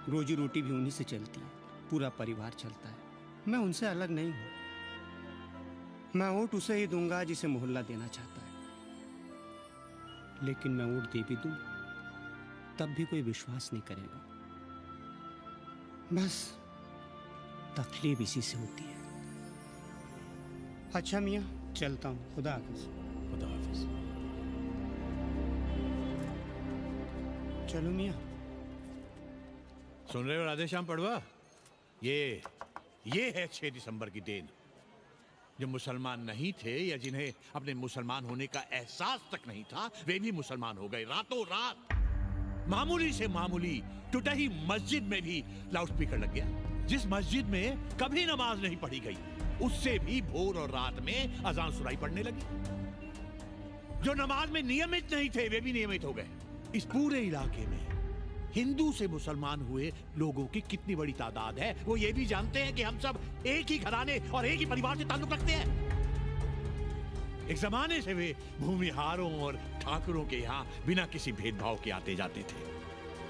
रोजी रोटी भी उन्हीं से चलती है, पूरा परिवार चलता है। मैं उनसे अलग नहीं हूँ। मैं वोट उसे ही दूंगा जिसे मोहल्ला देना चाहता है, लेकिन मैं वोट दे भी दूं तब भी कोई विश्वास नहीं करेगा। बस तकलीफ इसी से होती है। अच्छा मियाँ, चलता हूँ। खुदा हाफिज। खुदा हाफिज। चलो मियाँ। सुन रहे हो राधेश्याम पड़वा? ये है 6 दिसंबर की देन। जो मुसलमान नहीं थे या जिन्हें अपने मुसलमान होने का एहसास तक नहीं था, वे भी मुसलमान हो गए रातों रात। मामूली से मामूली टूटी मस्जिद में भी लाउडस्पीकर लग गया। जिस मस्जिद में कभी नमाज नहीं पढ़ी गई, उससे भी भोर और रात में अजान सुनाई पड़ने लगी। जो नमाज में नियमित नहीं थे, वे भी नियमित हो गए। इस पूरे इलाके में हिंदू से मुसलमान हुए लोगों की कितनी बड़ी तादाद है, वो ये भी जानते हैं कि हम सब एक ही घराने और एक ही परिवार से ताल्लुक रखते हैं। एक जमाने से वे भूमिहारों और ठाकुरों के यहाँ बिना किसी भेदभाव के आते जाते थे।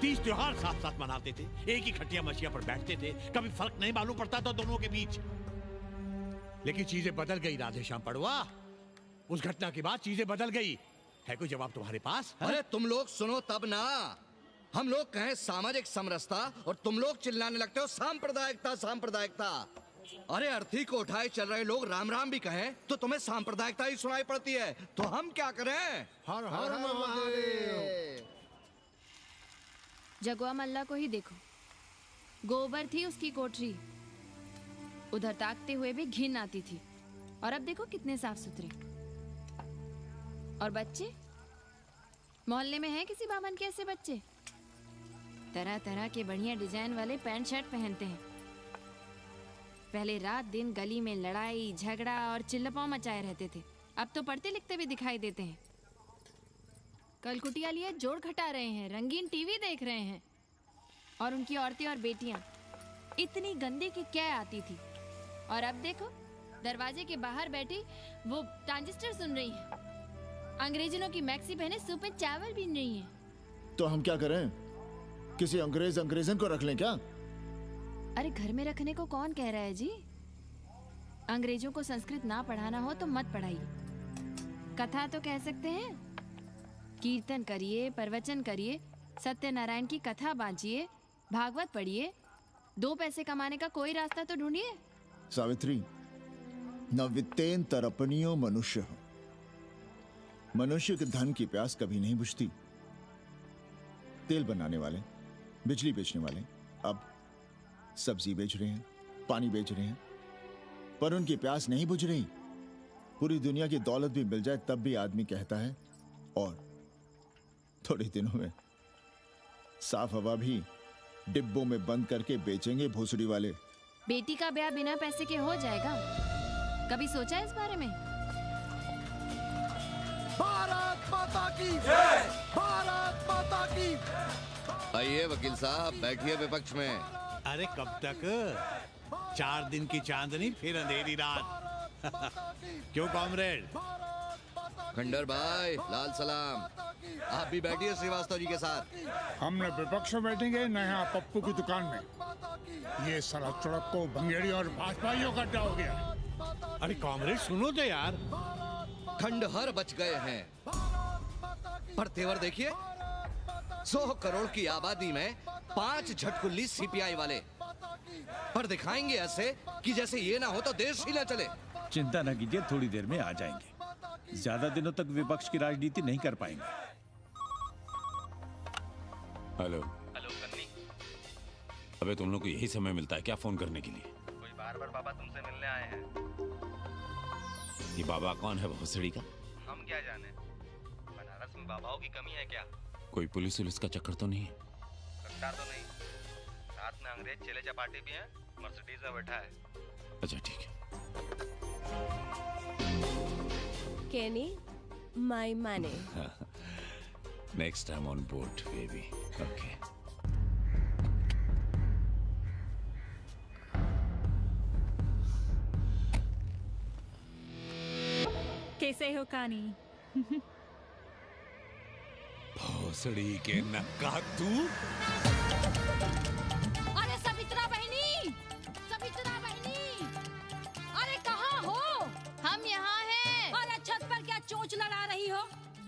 30 त्योहार साथ साथ मनाते थे, एक ही खटिया मछिया पर बैठते थे, कभी फर्क नहीं मालूम पड़ता था दोनों के बीच। लेकिन चीजें बदल गई राधेश्याम पड़वा। उस घटना के बाद चीजें बदल गई। है कोई जवाब तुम्हारे पास? अरे तुम लोग सुनो तब ना। हम लोग कहें सामाजिक समरसता और तुम लोग चिल्लाने लगते हो सांप्रदायिकता सांप्रदायिकता। अरे अर्थी को उठाए चल रहे लोग राम राम भी कहें तो तुम्हें सांप्रदायिकता ही सुनाई पड़ती है। तो हम क्या करें? हर हर महादेव। जगुआ मल्ला को ही देखो, गोबर थी उसकी कोठरी, उधर ताकते हुए भी घिन आती थी। और अब देखो कितने साफ सुथरे। और बच्चे, मोहल्ले में हैं किसी बामन के ऐसे बच्चे? तरह तरह के बढ़िया डिजाइन वाले पैंट शर्ट पहनते हैं। पहले रात दिन गली में लड़ाई झगड़ा और चिल्लपाव मचाए रहते थे, अब तो पढ़ते लिखते भी दिखाई देते हैं। कल कुटिया लिए जोड़ घटा रहे हैं, रंगीन टीवी देख रहे हैं। और उनकी औरतें और बेटियां इतनी गंदी की क्या आती थी। और अब देखो दरवाजे के बाहर बैठी वो ट्रांजिस्टर सुन रही है। अंग्रेजनों की मैक्सी पहने सूप में चावल भी नहीं है। तो हम क्या करें? किसी अंग्रेजन को रख लें क्या? अरे घर में रखने को कौन कह रहा है जी? अंग्रेजों को संस्कृत ना पढ़ाना हो तो मत पढ़ाइए। कथा तो कह सकते हैं, कीर्तन करिए, प्रवचन करिए, सत्यनारायण की कथा बांचिए, भागवत पढ़िए। 2 पैसे कमाने का कोई रास्ता तो ढूंढिए। सावित्री, न वित्तेन तरपनियो मनुष्य। मनुष्य के धन की प्यास कभी नहीं बुझती। तेल बनाने वाले, बिजली बेचने वाले अब सब्जी बेच रहे हैं, पानी बेच रहे हैं, पर उनकी प्यास नहीं बुझ रही। पूरी दुनिया की दौलत भी मिल जाए तब भी आदमी कहता है और थोड़े दिनों में साफ हवा भी डिब्बों में बंद करके बेचेंगे भोसड़ी वाले। बेटी का ब्याह बिना पैसे के हो जाएगा? कभी सोचा है इस बारे में? भारत माता की जय! भारत माता की। आइए वकील साहब, बैठिए विपक्ष में। अरे कब तक? 4 दिन की चांदनी फिर अंधेरी रात। क्यों कॉमरेड? खंडर भाई, लाल सलाम। आप भी बैठिए श्रीवास्तव जी के साथ। हम न विपक्ष में बैठेंगे न यहाँ पप्पू की दुकान में। ये सारा चुड़क्को भंगेड़ी और भाजपाइयों का अड्डा हो गया। अरे कॉमरेड सुनो तो यार। खंडहर बच गए हैं, पर तेवर देखिए, 100 करोड़ की आबादी में 5 झटकुल्ली सीपीआई वाले, पर दिखाएंगे ऐसे कि जैसे ये ना हो तो देश ही ना चले। चिंता न कीजिए, थोड़ी देर में आ जाएंगे। ज्यादा दिनों तक विपक्ष की राजनीति नहीं कर पाएंगे। हेलो। हेलो कन्नी। अबे तुम लोग को यही समय मिलता है क्या फोन करने के लिए? कोई बात बार बाबा तुमसे मिलने आए हैं। ये बाबा कौन है भोसड़ी का? हम क्या जाने, बनारस में बाबाओं की कमी है क्या? कोई पुलिस का चक्कर तो नहीं है? लगता तो नहीं। साथ में अंग्रेज चेले चपाटी भी हैं, मर्सिडीज में बैठा है। अच्छा ठीक है। Kenny, my money. Next time on board, baby. Okay. कैसे हो कानी? भोसड़ी के नक्का तू? अरे सवित्रा बहनी, सवित्रा बहनी, अरे कहाँ हो? हम यहाँ हैं। अरे छत पर क्या चोंच लड़ा रही हो?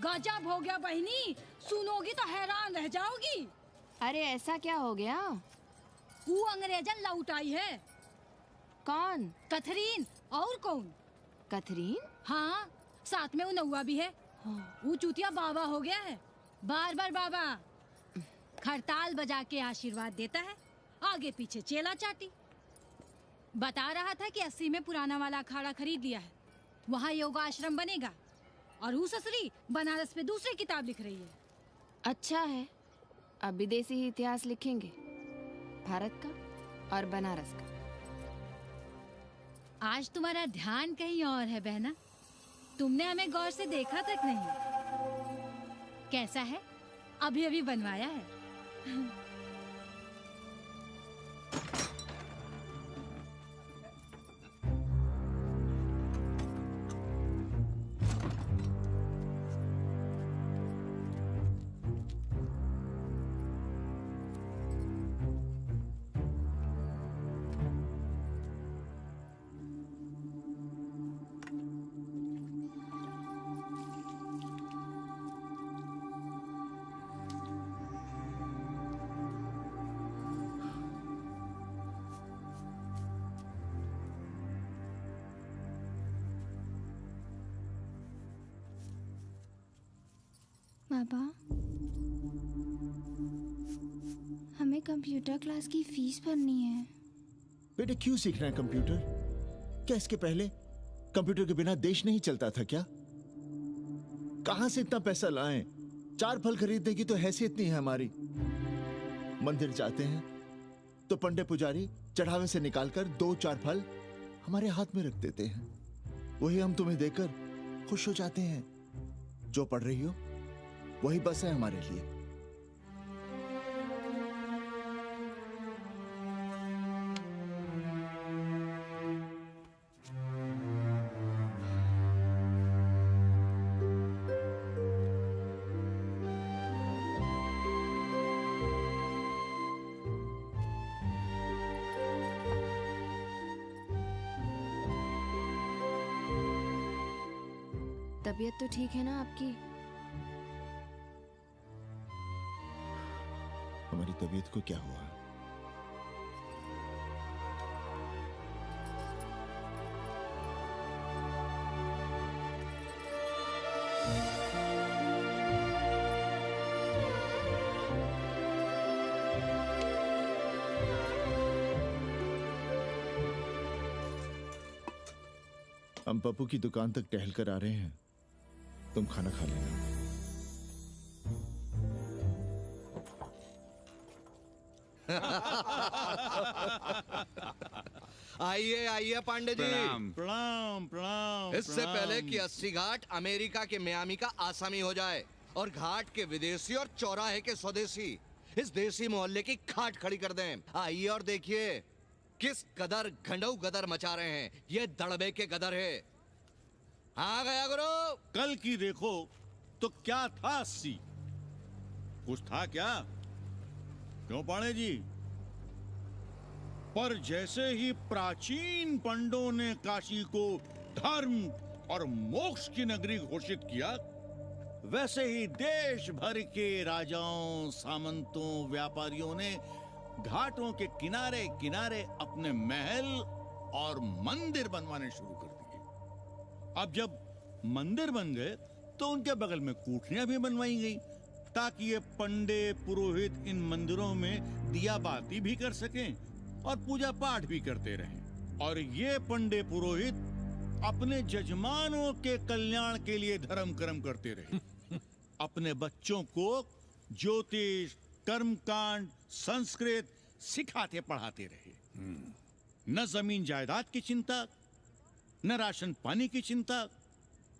गजब हो गया बहनी, सुनोगी तो हैरान रह जाओगी। अरे ऐसा क्या हो गया? वो अंग्रेजन लौट आई है। कौन? कथरीन। और कौन? कथरीन? हाँ, साथ में वो नौवा भी है। वो चूतिया बाबा हो गया है। बार बार बाबा खड़ताल बजा के आशीर्वाद देता है, आगे पीछे चेला चाटी। बता रहा था कि 80 में पुराना वाला अखाड़ा खरीद लिया है, वहाँ योगा आश्रम बनेगा। और वो ससुरी बनारस में दूसरी किताब लिख रही है। अच्छा है, अब विदेशी ही इतिहास लिखेंगे, भारत का और बनारस का। आज तुम्हारा ध्यान कहीं और है बहना, तुमने हमें गौर से देखा तक नहीं। कैसा है? अभी अभी बनवाया है। बाबा, हमें कंप्यूटर क्लास की फीस भरनी है। बेटे क्यों सीखना है कंप्यूटर? क्या इसके पहले कंप्यूटर के बिना देश नहीं चलता था क्या? कहां से इतना पैसा लाएं? 4 फल खरीदने की तो हैसियत नहीं है हमारी। मंदिर जाते हैं तो पंडे पुजारी चढ़ावे से निकालकर 2-4 फल हमारे हाथ में रख देते हैं, वही हम तुम्हें देकर खुश हो जाते हैं। जो पढ़ रही हो वही बस है हमारे लिए। तबीयत तो ठीक है ना आपकी? हमारी तबीयत को क्या हुआ? हम पप्पू की दुकान तक टहल कर आ रहे हैं, तुम खाना खा लेना। आइए आइए पांडे जी। प्रणाम प्रणाम। इससे पहले कि 80 घाट अमेरिका के मियामी का आसामी हो जाए और घाट के विदेशी और चौराहे के स्वदेशी इस देसी मोहल्ले की खाट खड़ी कर दें, आइए और देखिए किस कदर घंडऊ गदर मचा रहे हैं। ये दड़बे के गदर है। हाँ गया गुरु। कल की देखो तो क्या था 80? कुछ था क्या? क्यों पांडे जी? पर जैसे ही प्राचीन पंडों ने काशी को धर्म और मोक्ष की नगरी घोषित किया, वैसे ही देश भर के राजाओं, सामंतों, व्यापारियों ने घाटों के किनारे किनारे अपने महल और मंदिर बनवाने शुरू कर दिए। अब जब मंदिर बन गए तो उनके बगल में कोठरियां भी बनवाई गई ताकि ये पंडे पुरोहित इन मंदिरों में दिया बाती भी कर सकें और पूजा पाठ भी करते रहें। और ये पंडे पुरोहित अपने जजमानों के कल्याण के लिए धर्म कर्म करते रहे। अपने बच्चों को ज्योतिष, कर्मकांड, संस्कृत सिखाते पढ़ाते रहे। न जमीन जायदाद की चिंता, न राशन पानी की चिंता,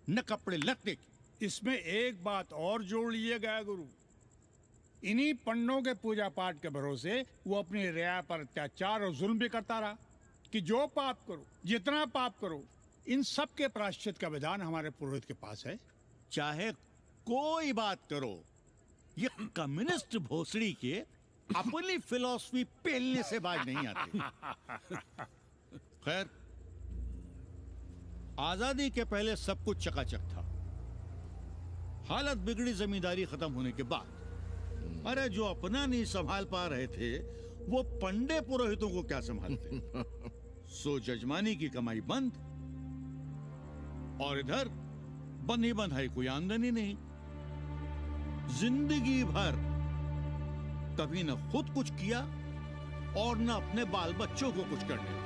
न कपड़े लत्ते की। इसमें एक बात और जोड़ लिएगा गुरु, इन्हीं पंडों के पूजा पाठ के भरोसे वो अपनी रिया पर अत्याचार और जुल्म भी करता रहा कि जो पाप करो, जितना पाप करो, इन सब के प्रायश्चित का विधान हमारे पुरोहित के पास है। चाहे कोई बात करो, ये कम्युनिस्ट भोसड़ी के अपनी फिलॉसफी पेलने से बाज नहीं आती। खैर, आजादी के पहले सब कुछ चकाचक था। हालत बिगड़ी जमींदारी खत्म होने के बाद। अरे जो अपना नहीं संभाल पा रहे थे वो पंडे पुरोहितों को क्या संभालते। सो जजमानी की कमाई बंद, और इधर बंधी बंधाई कोई आमदनी नहीं। जिंदगी भर कभी न खुद कुछ किया और न अपने बाल बच्चों को कुछ करने।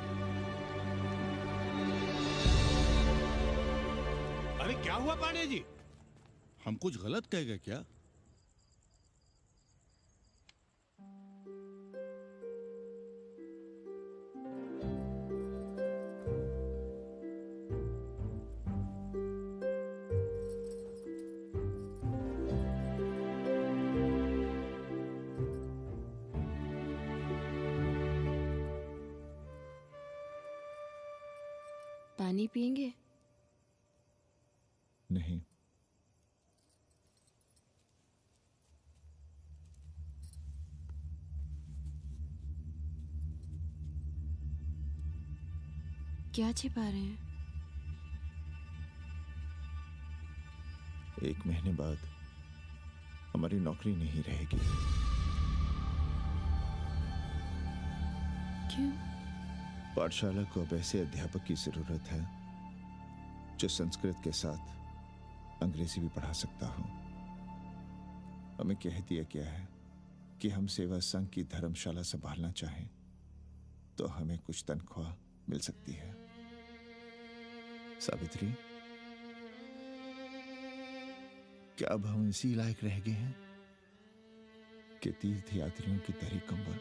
अरे क्या हुआ पांडे जी? हम कुछ गलत कह गए क्या? पानी पिएंगे? नहीं। क्या छिपा रहे हैं? 1 महीने बाद हमारी नौकरी नहीं रहेगी। क्यों? पाठशाला को अब ऐसे अध्यापक की जरूरत है जो संस्कृत के साथ अंग्रेजी भी पढ़ा सकता हो। हमें कह दिया गया है कि हम सेवा संघ की धर्मशाला संभालना चाहें तो हमें कुछ तनख्वाह मिल सकती है। सावित्री, क्या अब हम इसी लायक रह गए हैं कि तीर्थ यात्रियों की दरी कंबल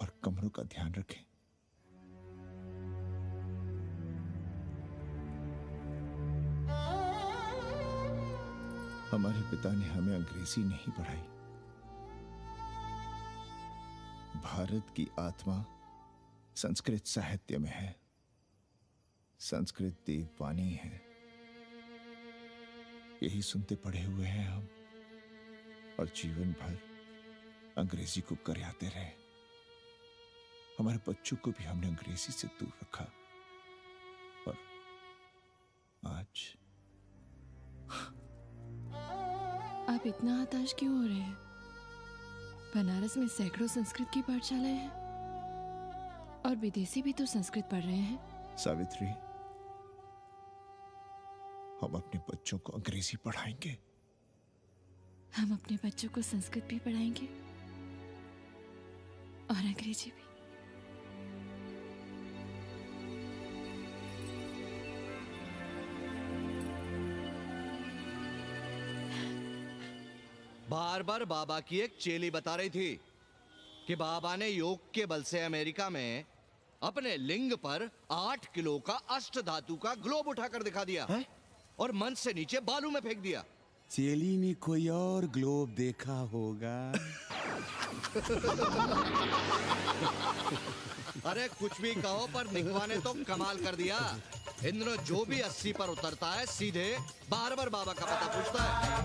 और कमरों का ध्यान रखें? हमारे पिता ने हमें अंग्रेजी नहीं पढ़ाई। भारत की आत्मा संस्कृत साहित्य में है। संस्कृत देववाणी है। यही सुनते पढ़े हुए हैं हम, और जीवन भर अंग्रेजी को गरियाते रहे। हमारे बच्चों को भी हमने अंग्रेजी से दूर रखा, और आज आप इतना हताश क्यों हो रहे हैं? बनारस में सैकड़ों संस्कृत की पाठशालाएं हैं और विदेशी भी तो संस्कृत पढ़ रहे हैं। सावित्री, हम अपने बच्चों को अंग्रेजी पढ़ाएंगे। हम अपने बच्चों को संस्कृत भी पढ़ाएंगे और अंग्रेजी भी। बार बार बाबा की एक चेली बता रही थी कि बाबा ने योग के बल से अमेरिका में अपने लिंग पर 8 किलो का अष्ट धातु का ग्लोब उठाकर दिखा दिया है? और मंच से नीचे बालू में फेंक दिया। चेली ने कोई और ग्लोब देखा होगा। अरे कुछ भी कहो, पर निकवा ने तो कमाल कर दिया। इंद्र जो भी 80 पर उतरता है सीधे बार बार बाबा का पता पूछता है।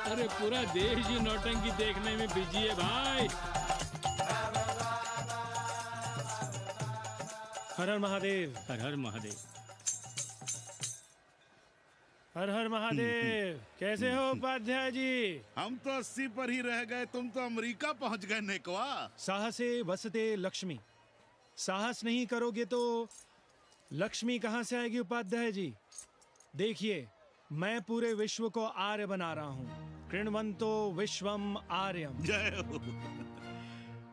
अरे पूरा देश ही नौटंकी देखने में बिजी है भाई। हर हर महादेव। हर हर महादेव। हर हर महादेव। कैसे हो उपाध्याय जी? हम तो 80 पर ही रह गए, तुम तो अमेरिका पहुंच गए नेकवा। साहसे वसते लक्ष्मी। साहस नहीं करोगे तो लक्ष्मी कहां से आएगी उपाध्याय जी? देखिए, मैं पूरे विश्व को आर्य बना रहा हूँ। कृण्वन्तो विश्वम आर्यम। जय हो।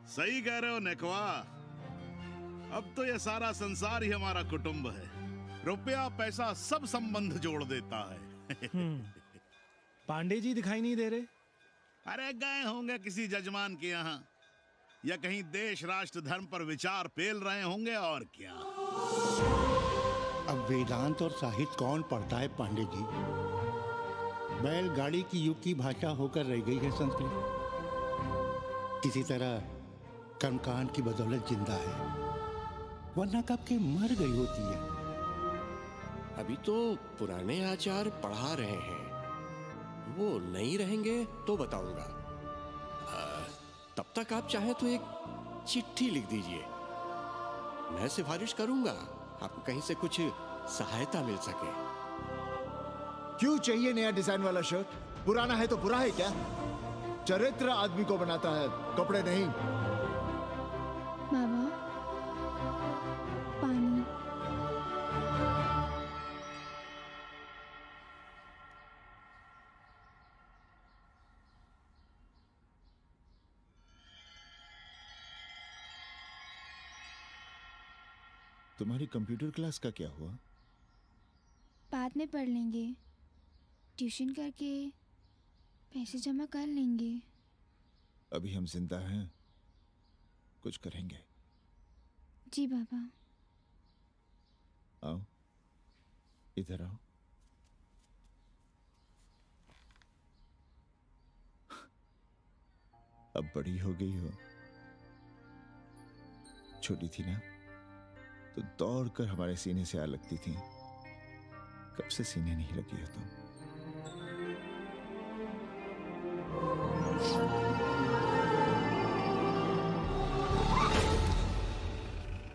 सही कह रहे हो नेकवा। अब तो ये सारा संसार ही हमारा कुटुंब है। रुपया पैसा सब संबंध जोड़ देता है। पांडे जी दिखाई नहीं दे रहे? अरे गए होंगे किसी जजमान के यहाँ, या कहीं देश राष्ट्र धर्म पर विचार पेल रहे होंगे, और क्या। अब वेदांत और साहित्य कौन पढ़ता है पांडे जी? बैलगाड़ी की युग की भाषा होकर रह गई है संस्कृत। किसी तरह कर्मकांड की बदौलत जिंदा है, वरना कब के मर गई होती है। अभी तो पुराने आचार पढ़ा रहे हैं, वो नहीं रहेंगे तो बताऊंगा। तब तक आप चाहें तो एक चिट्ठी लिख दीजिए, मैं सिफारिश करूंगा, आपको कहीं से कुछ सहायता मिल सके। क्यों चाहिए नया डिजाइन वाला शर्ट? पुराना है तो बुरा है क्या? चरित्र आदमी को बनाता है, कपड़े नहीं। बाबा, पानी। तुम्हारी कंप्यूटर क्लास का क्या हुआ? बाद में पढ़ लेंगे, ट्यूशन करके पैसे जमा कर लेंगे। अभी हम जिंदा हैं, कुछ करेंगे। जी बाबा। आओ, इधर आओ। अब बड़ी हो गई हो। छोटी थी ना तो दौड़कर हमारे सीने से आ लगती थी। कब से सीने नहीं लगी हो तुम?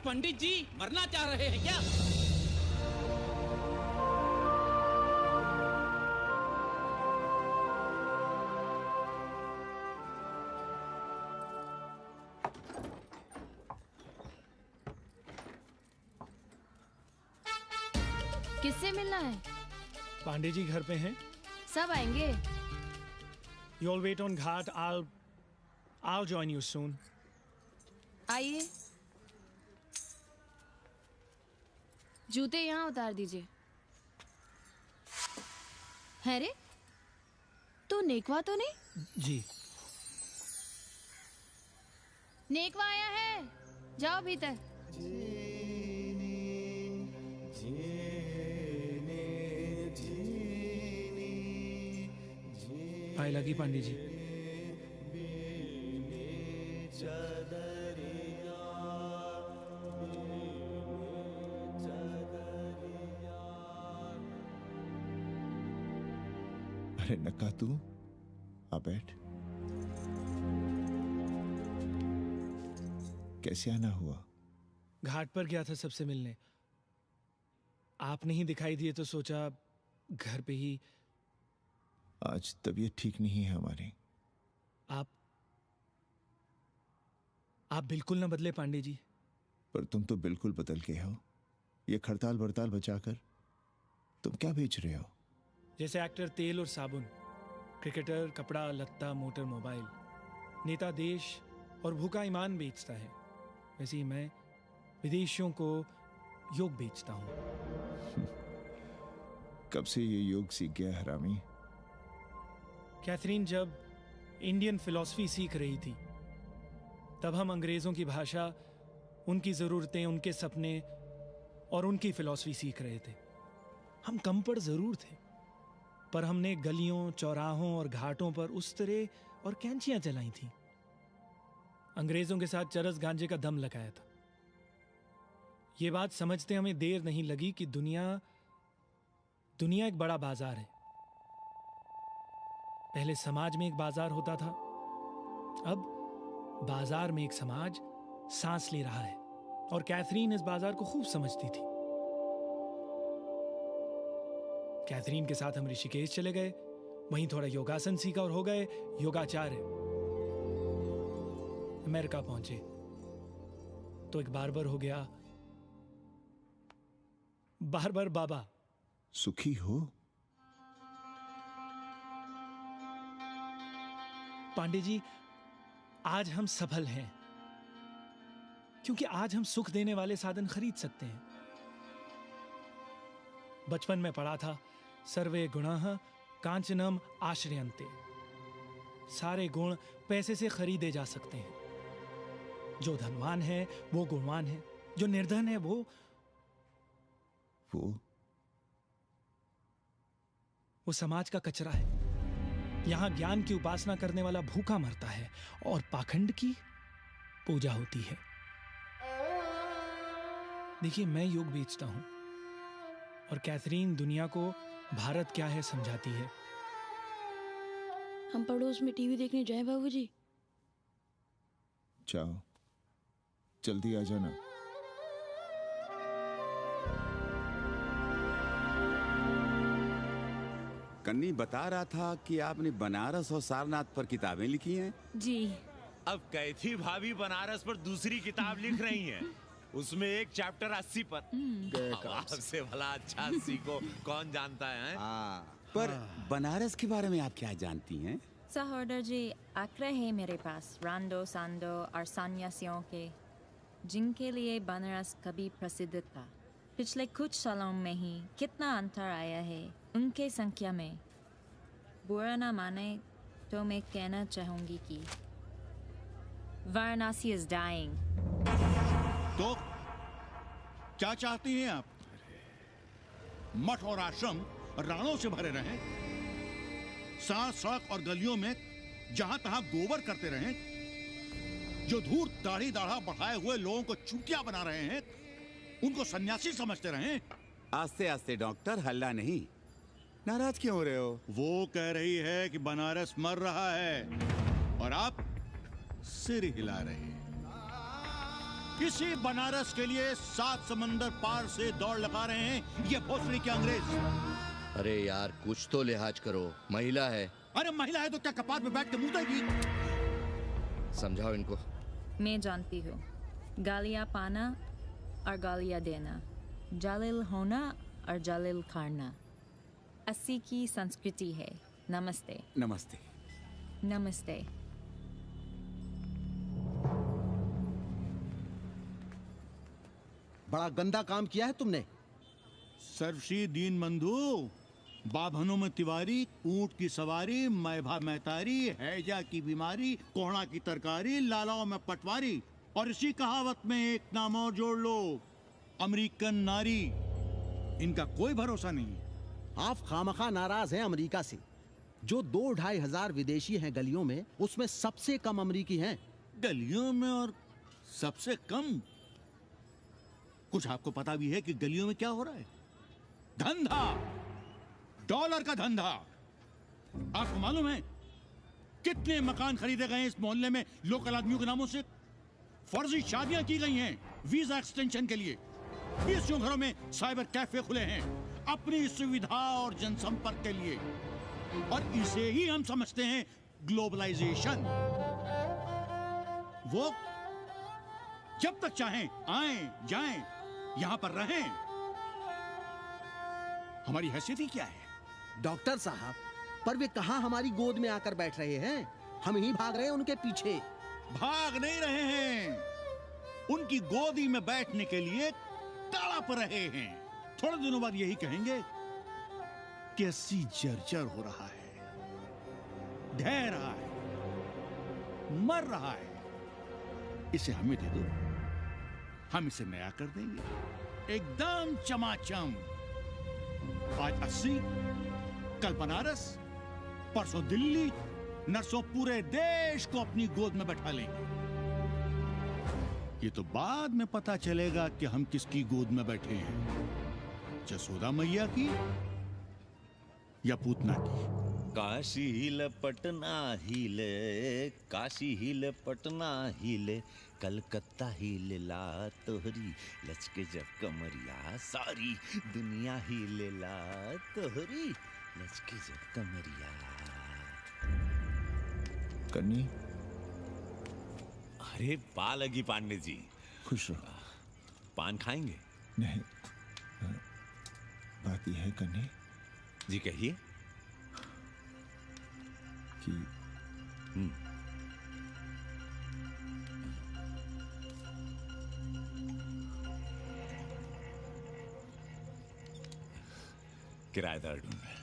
पंडित जी मरना चाह रहे हैं क्या? किससे मिलना है? पांडे जी घर पे हैं। सब आएंगे। You all wait on Ghat. I'll join you soon. आइए। जूते यहाँ उतार दीजिए। है रे, तू नेकवा तो नहीं? जी। नेकवा आया है, जाओ भीतर। पाए लगी पांडे जी। अरे नक्का तू आ बैठ। कैसे आना हुआ? घाट पर गया था सबसे मिलने। आप नहीं दिखाई दिए तो सोचा घर पे ही। आज तबीयत ठीक नहीं है हमारी। आप बिल्कुल ना बदले पांडे जी। पर तुम तो बिल्कुल बदल गए हो। ये खड़ताल बड़ताल बचाकर तुम क्या बेच रहे हो? जैसे एक्टर तेल और साबुन, क्रिकेटर कपड़ा लत्ता मोटर मोबाइल, नेता देश और भूखा ईमान बेचता है, वैसे ही मैं विदेशियों को योग बेचता हूं। कब से ये योग सीख गया हरामी? कैथरीन जब इंडियन फिलॉसफी सीख रही थी तब हम अंग्रेजों की भाषा, उनकी जरूरतें, उनके सपने और उनकी फिलॉसफी सीख रहे थे। हम कम पढ़ जरूर थे, पर हमने गलियों, चौराहों और घाटों पर उस्तरे और कैंचियां चलाई थीं। अंग्रेजों के साथ चरस गांजे का दम लगाया था। ये बात समझते हमें देर नहीं लगी कि दुनिया एक बड़ा बाजार है। पहले समाज में एक बाजार होता था, अब बाजार में एक समाज सांस ले रहा है, और कैथरीन इस बाजार को खूब समझती थी। कैथरीन के साथ हम ऋषिकेश चले गए, वहीं थोड़ा योगासन सीखा और हो गए योगाचार्य। अमेरिका पहुंचे तो एक बार्बर हो गया, बार्बर बाबा। सुखी हो? पांडे जी, आज हम सफल हैं क्योंकि आज हम सुख देने वाले साधन खरीद सकते हैं। बचपन में पढ़ा था, सर्वे गुणाः कांचनम आश्रयन्ते। सारे गुण पैसे से खरीदे जा सकते हैं। जो धनवान है वो गुणवान है, जो निर्धन है वो समाज का कचरा है। यहां ज्ञान की उपासना करने वाला भूखा मरता है और पाखंड की पूजा होती है। देखिए, मैं योग बेचता हूं और कैथरीन दुनिया को भारत क्या है समझाती है। हम पड़ोस में टीवी देखने जाएं बाबूजी? जाओ, जल्दी आ जाना। कन्नी बता रहा था कि आपने बनारस और सारनाथ पर किताबें लिखी हैं। जी। अब कैथी भाभी बनारस पर दूसरी किताब लिख रही हैं। उसमें एक चैप्टर 80 पर। आपसे भला अच्छा 80 को कौन जानता है? पर बनारस के बारे में आप क्या जानती हैं? सहोदर जी, आंकड़े हैं मेरे पास रांडो सांडो और सन्यासियों के, जिनके लिए बनारस कभी प्रसिद्ध था। पिछले कुछ सालों में ही कितना अंतर आया है उनके संख्या में। बुरा ना माने तो मैं कहना चाहूंगी कि वाराणसी is dying। तो क्या चाहती हैं आप? मठ और आश्रम राणों से भरे रहें, सड़क सड़क और गलियों में जहां तहां गोबर करते रहें, जो धूर्त दाढ़ी दाढ़ा बढ़ाए हुए लोगों को चूतिया बना रहे हैं उनको सन्यासी समझते रहें। आस्ते आस्ते डॉक्टर, हल्ला नहीं। नाराज क्यों हो रहे हो? वो कह रही है कि बनारस मर रहा है और आप सिर हिला रहे हैं। इसी बनारस के लिए 7 समंदर पार से दौड़ लगा रहे हैं ये भोसड़ी के अंग्रेज। अरे यार, कुछ तो लिहाज करो, महिला है। अरे महिला है तो क्या कपाट में बैठ के मुतेगी? समझाओ इनको। मैं जानती हूँ, गालियाँ पाना और गालियाँ देना, जालिल होना और जालिल खाना 80 की संस्कृति है। नमस्ते। नमस्ते। नमस्ते। बड़ा गंदा काम किया है तुमने। सर्वश्री दीन बंधु, बाभनों में तिवारी, ऊंट की सवारी, मैभा मैतारी, हैजा की बीमारी, कोहड़ा की तरकारी, लालाओं में पटवारी, और इसी कहावत में एक नाम और जोड़ लो, अमेरिकन नारी। इनका कोई भरोसा नहीं। आप खामखा नाराज हैं अमेरिका से। जो 2-2.5 हजार विदेशी हैं गलियों में, उसमें सबसे कम अमेरिकी हैं। गलियों में और सबसे कम? कुछ आपको पता भी है कि गलियों में क्या हो रहा है? धंधा, डॉलर का धंधा। आपको मालूम है कितने मकान खरीदे गए इस मोहल्ले में लोकल आदमियों के नामों से? फर्जी शादियां की गई हैं वीजा एक्सटेंशन के लिए। 20 घरों में साइबर कैफे खुले हैं अपनी सुविधा और जनसंपर्क के लिए, और इसे ही हम समझते हैं ग्लोबलाइजेशन। वो जब तक चाहें आएं जाएं, यहां पर रहें। हमारी हैसियत ही क्या है? डॉक्टर साहब, पर वे कहां हमारी गोद में आकर बैठ रहे हैं? हम ही भाग रहे हैं उनके पीछे। भाग नहीं रहे हैं, उनकी गोदी में बैठने के लिए तड़प रहे हैं। थोड़े दिनों बाद यही कहेंगे कि 80 जर्जर हो रहा है, ढह रहा है, मर रहा है, इसे हमें दे दो, हम इसे नया कर देंगे एकदम चमाचम। आज 80, कल बनारस, परसों दिल्ली, नरसों पूरे देश को अपनी गोद में बैठा लेंगे। ये तो बाद में पता चलेगा कि हम किसकी गोद में बैठे हैं, जसोदा मैया की या पूतना की। काशी हिले पटना हिले, काशी हिले पटना हिले, कलकत्ता हिले ला तोहरी लचके जब कमरिया, सारी दुनिया हिले ला तोहरी लचके जब कमरिया। कन्नी, अरे पा लगी पांडे जी। खुश रहो। पान खाएंगे? नहीं, बात यह है कन्नी जी, कहिए। कि किराएदार ढूंढ रहे हैं।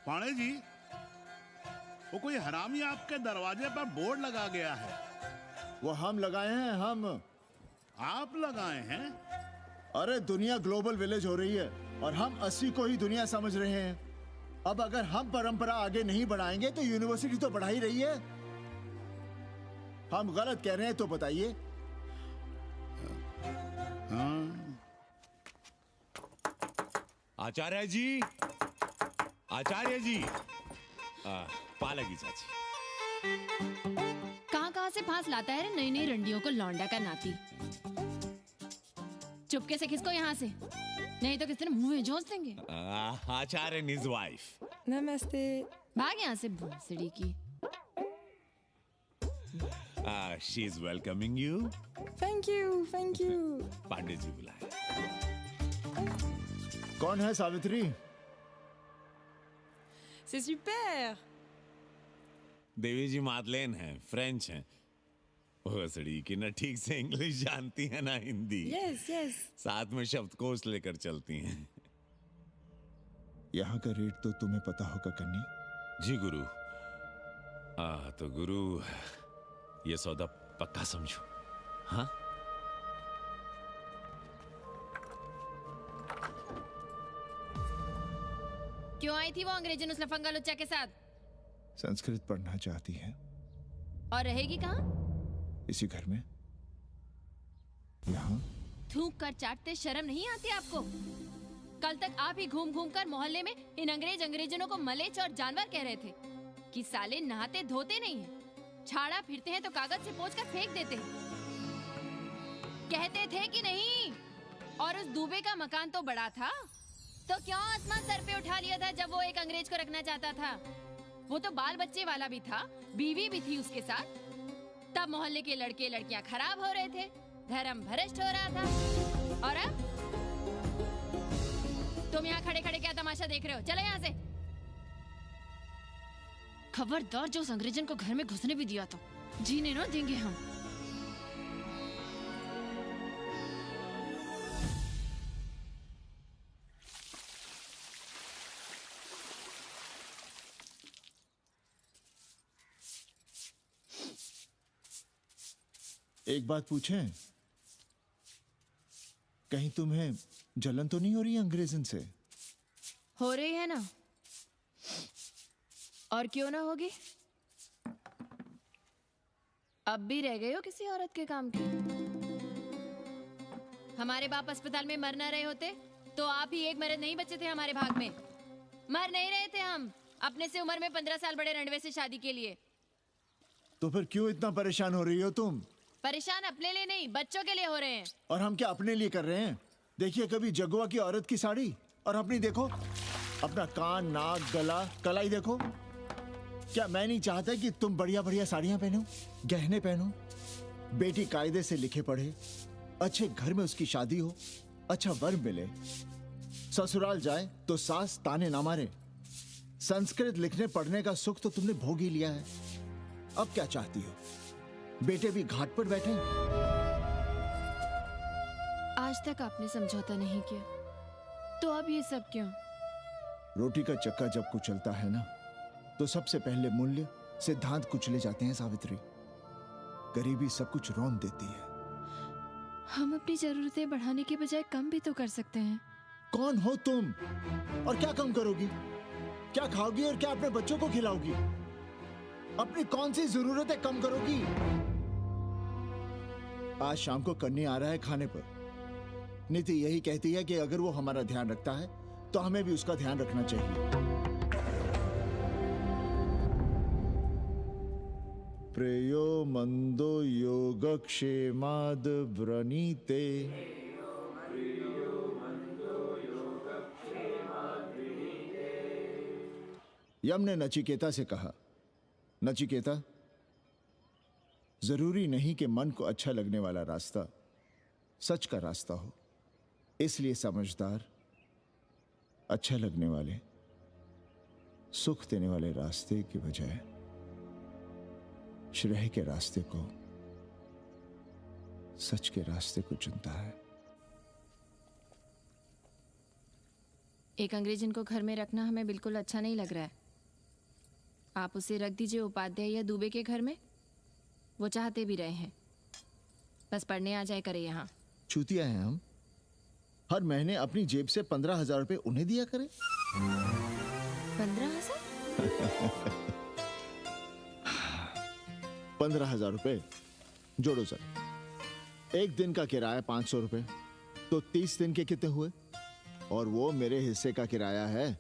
पाणे जी, वो कोई हरामी आपके दरवाजे पर बोर्ड लगा गया है। वो हम लगाए हैं, हम। आप लगाए हैं? अरे दुनिया ग्लोबल विलेज हो रही है और हम 80 को ही दुनिया समझ रहे हैं। अब अगर हम परंपरा आगे नहीं बढ़ाएंगे तो यूनिवर्सिटी तो बढ़ा ही रही है। हम गलत कह रहे हैं तो बताइए। आचार्य जी, आचार्य जी, पालकी चाची। कहाँ से फांस लाता है रे नई नई रंडियों को लौंडा का नाती। चुपके से खिसको यहाँ से, नहीं तो किसी ने मुंह में जोश देंगे। आचार्य एंड हिज वाइफ। नमस्ते। भाग यहाँ से भूसड़ी की। She is welcoming you. Thank you, thank you. Pandey ji बुलाए। कौन है सावित्री? C'est super! देवी जी मादलेन हैं, फ्रेंच हैं। भोसड़ी की ना ठीक से इंग्लिश जानती है ना हिंदी। Yes, yes. साथ में शब्दकोश लेकर चलती हैं। यहाँ का रेट तो तुम्हें पता होगा कन्नी। जी गुरु। तो गुरु, ये सौदा पक्का समझो। हाँ? क्यों आई थी वो अंग्रेजन उस लफंगा लुच्चा के साथ? संस्कृत पढ़ना चाहती है। और रहेगी कहाँ? इसी घर में, यहाँ। थूक कर चाटते शर्म नहीं आती आपको? कल तक आप ही घूम घूम कर मोहल्ले में इन अंग्रेजनों को मलेच और जानवर कह रहे थे कि साले नहाते धोते नहीं हैं, छाड़ा फिरते हैं तो कागज से पोंछ कर फेंक देते हैं। कहते थे कि नहीं? और उस दूबे का मकान तो बड़ा था, तो क्यों आसमान सर पे उठा लिया था जब वो एक अंग्रेज को रखना चाहता था? वो तो बाल बच्चे वाला भी था, बीवी भी थी उसके साथ। तब मोहल्ले के लड़के लड़कियां खराब हो रहे थे, धर्म भ्रष्ट हो रहा था। और अब तुम यहाँ खड़े खड़े क्या तमाशा देख रहे हो? चले यहाँ से। खबरदार, जो उस अंग्रेजन को घर में घुसने भी दिया तो जीने ना देंगे हम। एक बात पूछें, कहीं तुम्हें जलन तो नहीं हो रही अंग्रेजन से? हो रही है ना, और क्यों ना होगी? अब भी रह गए हो किसी औरत के काम की? हमारे बाप अस्पताल में मर न रहे होते तो आप ही एक मर्द नहीं बचे थे हमारे भाग में। मर नहीं रहे थे हम अपने से उम्र में 15 साल बड़े रणवे से शादी के लिए। तो फिर क्यों इतना परेशान हो रही हो तुम? परेशान अपने लिए नहीं, बच्चों के लिए हो रहे हैं। और हम क्या अपने लिए कर रहे हैं? देखिए कभी जगुआ की औरत की साड़ी और अपनी देखो, अपना कान, नाक, गला, कलाई देखो। क्या मैं नहीं चाहता कि तुम बढ़िया बढ़िया साड़ियां पहनो, गहने पहनो, बेटी कायदे से लिखे पढ़े, अच्छे घर में उसकी शादी हो, अच्छा वर मिले, ससुराल जाए तो सास ताने ना मारे। संस्कृत लिखने पढ़ने का सुख तो तुमने भोग ही लिया है, अब क्या चाहती हो? बेटे भी घाट पर बैठे। आज तक आपने समझौता नहीं किया, तो अब ये सब क्यों? रोटी का चक्का जब कुचलता है ना, तो सबसे पहले मूल्य सिद्धांत कुचले जाते हैं सावित्री। गरीबी सब कुछ रौंद देती है। हम अपनी जरूरतें बढ़ाने के बजाय कम भी तो कर सकते हैं। कौन हो तुम? और क्या कम करोगी? क्या खाओगी और क्या अपने बच्चों को खिलाओगी? अपनी कौन सी जरूरतें कम करोगी? आज शाम को कन्नी आ रहा है खाने पर। नीति यही कहती है कि अगर वो हमारा ध्यान रखता है तो हमें भी उसका ध्यान रखना चाहिए। प्रेयो मंदो योगक्षेमाद व्रणीते यम ने नचिकेता से कहा, नचिकेता, जरूरी नहीं कि मन को अच्छा लगने वाला रास्ता सच का रास्ता हो, इसलिए समझदार, अच्छा लगने वाले, सुख देने वाले रास्ते की बजाय श्रेय के रास्ते को, सच के रास्ते को चुनता है। एक अंग्रेज इनको घर में रखना हमें बिल्कुल अच्छा नहीं लग रहा है। आप उसे रख दीजिए उपाध्याय या दुबे के घर में, वो चाहते भी रहे हैं, बस पढ़ने आ जाए करे यहाँ। चूतिया हैं हम, हर महीने अपनी जेब से 15,000 रुपए उन्हें दिया करें। 15,000? 15,000 रुपए जोड़ो सर। एक दिन का किराया 500 रुपए, तो 30 दिन के कितने हुए? और वो मेरे हिस्से का किराया है,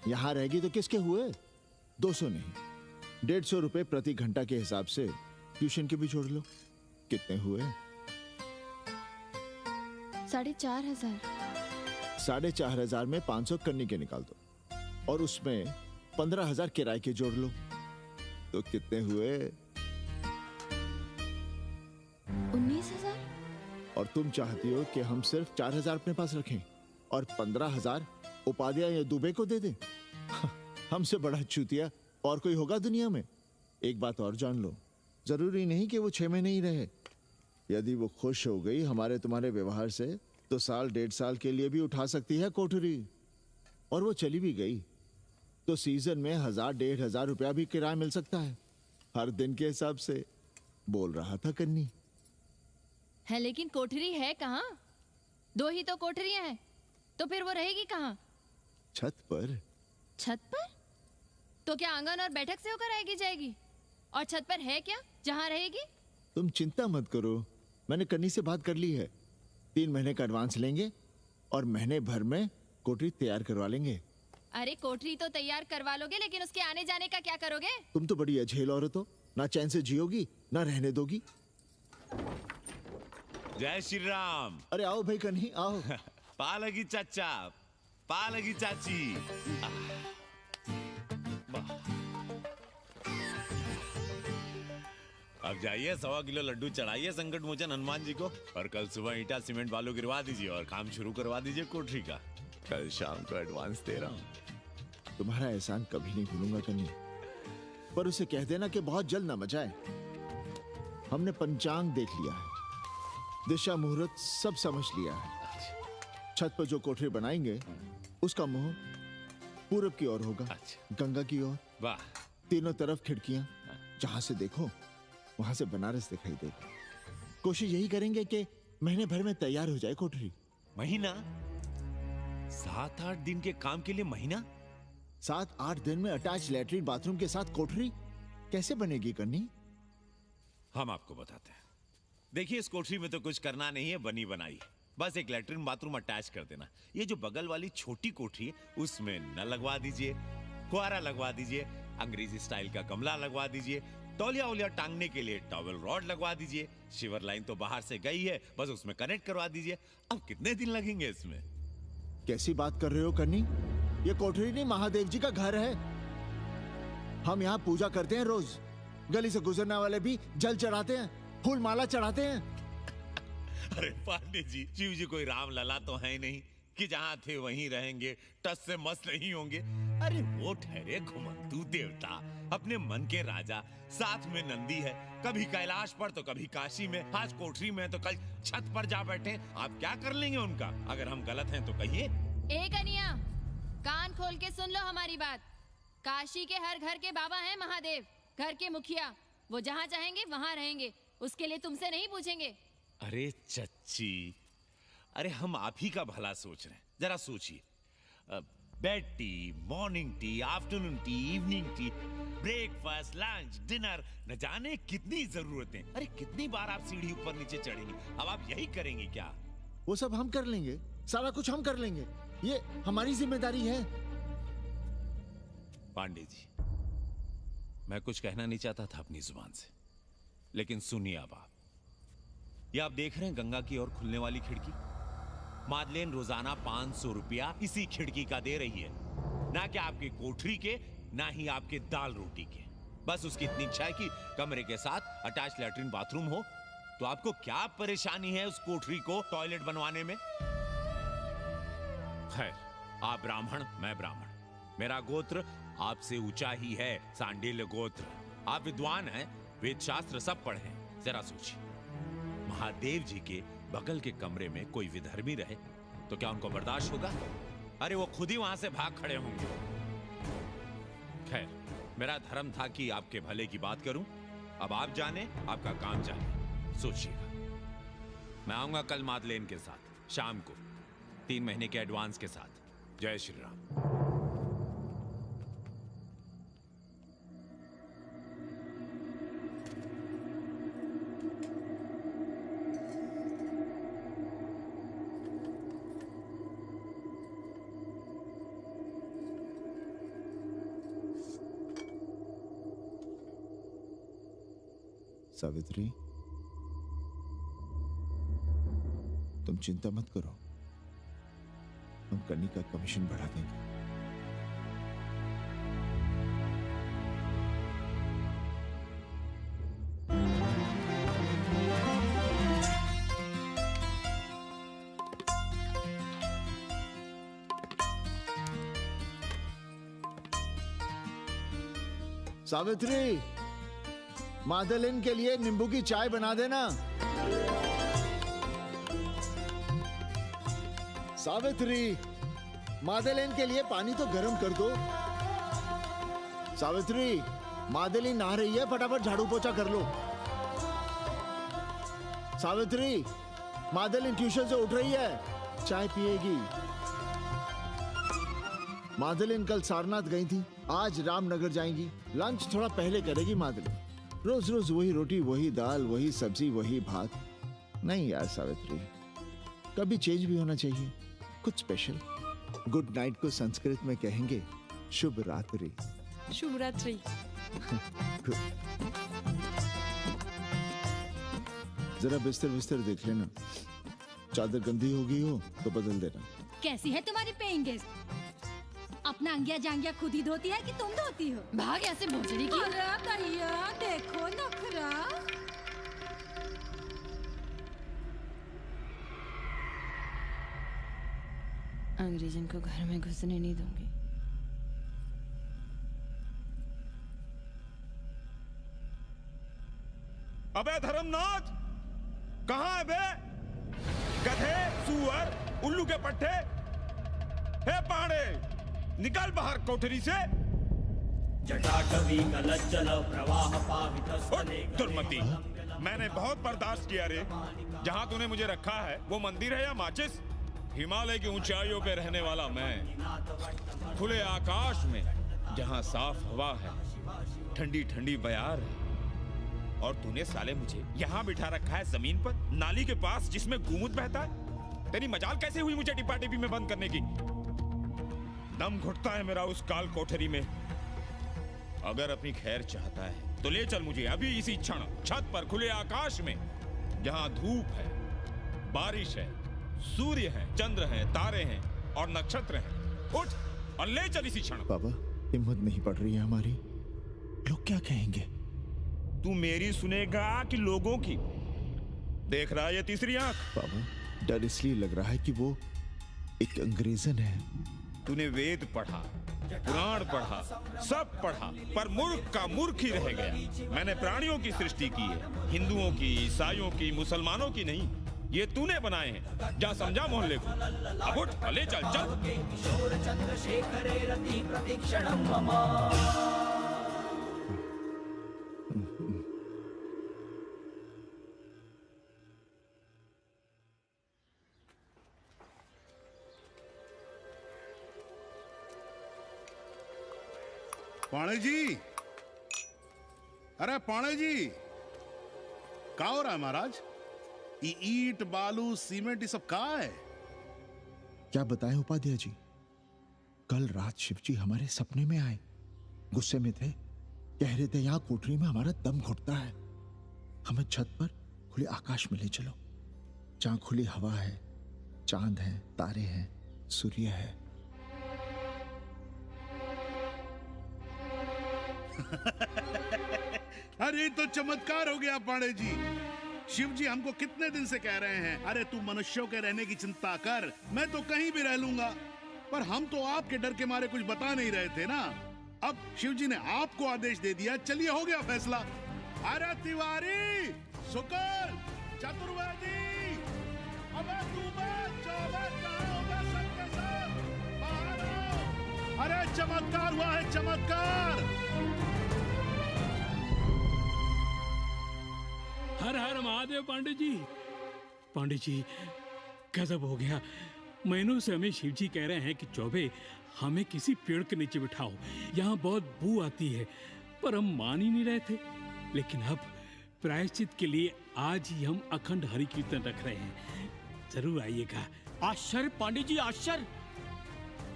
यहां रहेगी तो किसके हुए? 200 नहीं, 150 रुपए प्रति घंटा के हिसाब से ट्यूशन के भी जोड़ लो, कितने हुए? 4,500। 4,500 में 500 कन्नी के निकाल दो, और उसमें 15,000 किराए के जोड़ लो, तो कितने हुए? 19,000। और तुम चाहती हो कि हम सिर्फ 4,000 अपने पास रखें और 15,000 उपाध्याय या दुबे को दे दें? हमसे बड़ा चूतिया और कोई होगा दुनिया में? एक बात और जान लो, जरूरी नहीं कि वो 6 महीने ही रहे। यदि वो खुश हो गई हमारे तुम्हारे व्यवहार से, तो साल 1.5 साल के लिए भी उठा सकती है कोठरी। और वो चली भी गई तो सीजन में 1,000-1,500 रुपया भी किराया मिल सकता है, हर दिन के हिसाब से। बोल रहा था कन्नी है, लेकिन कोठरी है कहाँ? 2 ही तो कोठरियां हैं, तो फिर वो रहेगी कहाँ? छत पर। छत पर? तो क्या आंगन और बैठक से होकर आएगी जाएगी? और छत पर है क्या जहाँ रहेगी? तुम चिंता मत करो, मैंने कन्नी से बात कर ली है। 3 महीने का एडवांस लेंगे और महीने भर में कोठरी तैयार करवा लेंगे। अरे कोठरी तो तैयार करवा लोगे, लेकिन उसके आने जाने का क्या करोगे? तुम तो बड़ी अझेल औरत हो, ना चैन से जियोगी ना रहने दोगी। जय श्री राम। अरे आओ भाई कन्ही आओ। पालगी चाचा, पालगी चाची। अब जाइए 1.25 किलो लड्डू चढ़ाइए संकट मोचन हनुमान जी को, और कल सुबह ईटा सीमेंट बालू गिरवा दीजिए और काम शुरू करवा दीजिए कोठरी का। कल शाम को एडवांस दे रहा हूँ। तुम्हारा एहसान कभी नहीं भूलूंगा कन्नी, पर उसे कह देना कि बहुत जल्द ना मचाए। हमने पंचांग देख लिया है, दिशा मुहूर्त सब समझ लिया है। छत पर जो कोठरी बनाएंगे उसका मुंह पूरब की ओर होगा, गंगा की ओर। वाह। तीनों तरफ खिड़कियां, जहां से देखो वहां से बनारस दिखाई देगा। कोशिश यही करेंगे कि महीने भर में तैयार हो जाए कोठरी। महीना? 7-8 दिन के काम के लिए महीना? 7-8 दिन में अटैच लैट्रिन बाथरूम के साथ कोठरी कैसे बनेगी कन्नी? हम आपको बताते हैं। देखिए, इस कोठरी में तो कुछ करना नहीं है, बनी बनाई। बस एक लैट्रिन बाथरूम अटैच कर देना। ये जो बगल वाली छोटी कोठरी है उसमें नल लगवा दीजिए, फुहारा लगवा दीजिए, अंग्रेजी स्टाइल का गमला लगवा दीजिए, तौलिया उलिया टांगने के लिए टॉवेल रॉड लगवा दीजिए। शिवर लाइन तो बाहर से गई है, बस उसमें कनेक्ट करवा दीजिए। अब कितने दिन लगेंगे इसमें? कैसी बात कर रहे हो कन्नी? ये कोठरी नहीं, महादेव जी का घर है। हम यहाँ पूजा करते हैं रोज, गली से गुजरने वाले भी जल चढ़ाते हैं, फूल माला चढ़ाते हैं। अरे पांडे जी, शिव जी कोई राम लला तो है नहीं कि जहां थे वहीं रहेंगे, टस से मस्त नहीं होंगे। अरे वो ठहरे घुमंतू देवता, अपने मन के राजा, साथ में नंदी है, कभी कैलाश पर तो कभी काशी में, आज कोठरी में तो कल छत पर जा बैठे। आप क्या कर लेंगे उनका? अगर हम गलत हैं तो कहिए। ए कन्या, कान खोल के सुन लो हमारी बात। काशी के हर घर के बाबा हैं महादेव, घर के मुखिया। वो जहाँ चाहेंगे वहाँ रहेंगे, उसके लिए तुमसे नहीं पूछेंगे। अरे चच्ची, अरे हम आप ही का भला सोच रहे हैं, जरा सोचिए। Bed tea, morning tea, afternoon T, evening tea, breakfast, lunch, dinner, न जाने कितनी जरूरतें। अरे कितनी बार आप सीढ़ी ऊपर नीचे चढ़ेंगे? अब आप यही करेंगे क्या? वो सब हम कर लेंगे, सारा कुछ हम कर लेंगे, ये हमारी जिम्मेदारी है। पांडे जी, मैं कुछ कहना नहीं चाहता था अपनी जुबान से, लेकिन सुनिए अब आप। ये आप देख रहे हैं गंगा की ओर खुलने वाली खिड़की? मादलेन रोजाना 500 रुपया इसी खिड़की का दे रही है। ना कि आपकी कोठरी के, ना ही आपके दाल रोटी के। बस उसकी इतनी इच्छा है कि कमरे के साथ अटैच लैट्रिन बाथरूम हो। तो आपको क्या परेशानी है उस कोठरी को टॉयलेट बनवाने में? खैर, आप ब्राह्मण, मैं ब्राह्मण, मेरा गोत्र आपसे ऊंचा ही है, सांडिल्य गोत्र। आप विद्वान हैं, वेद शास्त्र सब पढ़े हैं। जरा सोचिए, महादेव जी के बगल के कमरे में कोई विधर्मी रहे तो क्या उनको बर्दाश्त होगा? अरे वो खुद ही वहां से भाग खड़े होंगे। खैर, मेरा धर्म था कि आपके भले की बात करूं। अब आप जाने, आपका काम जाने। सोचिएगा। मैं आऊंगा कल मादलेन के साथ शाम को, 3 महीने के एडवांस के साथ। जय श्री राम। सावित्री, तुम चिंता मत करो, हम कन्नी का कमीशन बढ़ा देंगे। सावित्री, मादलिन के लिए नींबू की चाय बना देना। सावित्री, मादलिन के लिए पानी तो गर्म कर दो। सावित्री, मादलिन नहा रही है, फटाफट झाड़ू पोछा कर लो। सावित्री, मादलिन ट्यूशन से उठ रही है, चाय पिएगी। मादलिन कल सारनाथ गई थी, आज रामनगर जाएंगी। लंच थोड़ा पहले करेगी मादलिन। रोज रोज वही रोटी, वही दाल, वही सब्जी, वही भात। नहीं यार सावित्री, कभी चेंज भी होना चाहिए, कुछ स्पेशल। गुड नाइट को संस्कृत में कहेंगे शुभ रात्रि। शुभ रात्रि। जरा बिस्तर बिस्तर देख लेना, चादर गंदी हो गई हो तो बदल देना। कैसी है तुम्हारी पेइंग गेस्ट? अपना अंगिया जांगिया खुद ही धोती है कि तुम धोती हो? भाग ऐसे भोजड़ी की। अरे भैया देखो नखरा। अंग्रेजन को घर में घुसने नहीं दूंगी। अबे धर्मनाथ, कहाँ है बे? गधे, सुअर, उल्लू के पट्टे। हे पाड़े, निकल बाहर कोठरी से। जटाटवी गलज्जल प्रवाह पावित। दुर्मति, मैंने बहुत बर्दाश्त किया रे। जहाँ तूने मुझे रखा है वो मंदिर है या माचिस? हिमालय की ऊंचाइयों पे रहने वाला मैं, खुले आकाश में जहाँ साफ हवा है, ठंडी ठंडी बयार है, और तूने साले मुझे यहाँ बिठा रखा है जमीन पर, नाली के पास जिसमें गुमुत बहता है। तेरी मजाल कैसे हुई मुझे टिप्पा टिप्पी में बंद करने की? दम घुटता है मेरा उस काल कोठरी में। अगर अपनी खैर चाहता है तो ले चल मुझे अभी इसी क्षण छत पर खुले आकाश में, जहां धूप है, बारिश है, सूर्य है, चंद्र है, तारे हैं और नक्षत्र हैं। उठ और ले चल इसी क्षण। बाबा, हिम्मत नहीं पड़ रही है हमारी, लोग क्या कहेंगे? तू मेरी सुनेगा कि लोगों की? देख रहा है ये तीसरी आंख? बाबा, डर इसलिए लग रहा है कि वो एक अंग्रेजन है। तूने वेद पढ़ा, पुराण पढ़ा, सब पढ़ा, पर मूर्ख का मूर्ख ही रह गया। मैंने प्राणियों की सृष्टि की है, हिंदुओं की, ईसाइयों की, मुसलमानों की नहीं। ये तूने बनाए हैं। जा समझा मोहल्ले को। अब उठ, ले चल चल। पाणे जी, अरे पाणे जी, क्या हो रहा है महाराज? ये ईंट, बालू, सीमेंट, ये सब कहाँ है? क्या बताएं उपाध्याय जी, कल रात शिवजी हमारे सपने में आए, गुस्से में थे, कह रहे थे यहाँ कोठरी में हमारा दम घुटता है, हमें छत पर खुले आकाश में ले चलो, जहां खुली हवा है, चांद है, तारे हैं, सूर्य है। अरे तो चमत्कार हो गया पांडे जी। शिव जी हमको कितने दिन से कह रहे हैं, अरे तू मनुष्यों के रहने की चिंता कर, मैं तो कहीं भी रह लूंगा। पर हम तो आपके डर के मारे कुछ बता नहीं रहे थे ना। अब शिव जी ने आपको आदेश दे दिया, चलिए हो गया फैसला। अरे तिवारी, शुक्ल, चतुर्वेदी, अबे तू बच, कहाँ हो बे सबके सब? बाहर आओ। अरे चमत्कार हुआ है, चमत्कार। हर हर महादेव पांडे जी। पांडे जी गजब हो गया। महीनों से हमें शिव जी कह रहे हैं कि चौबे हमें किसी पेड़ के नीचे बिठाओ, यहाँ बहुत बू आती है, पर हम मान ही नहीं रहे थे। लेकिन अब प्रायश्चित के लिए आज ही हम अखंड हरि कीर्तन रख रहे हैं, जरूर आइएगा। आश्चर्य पांडे जी, आश्चर्य।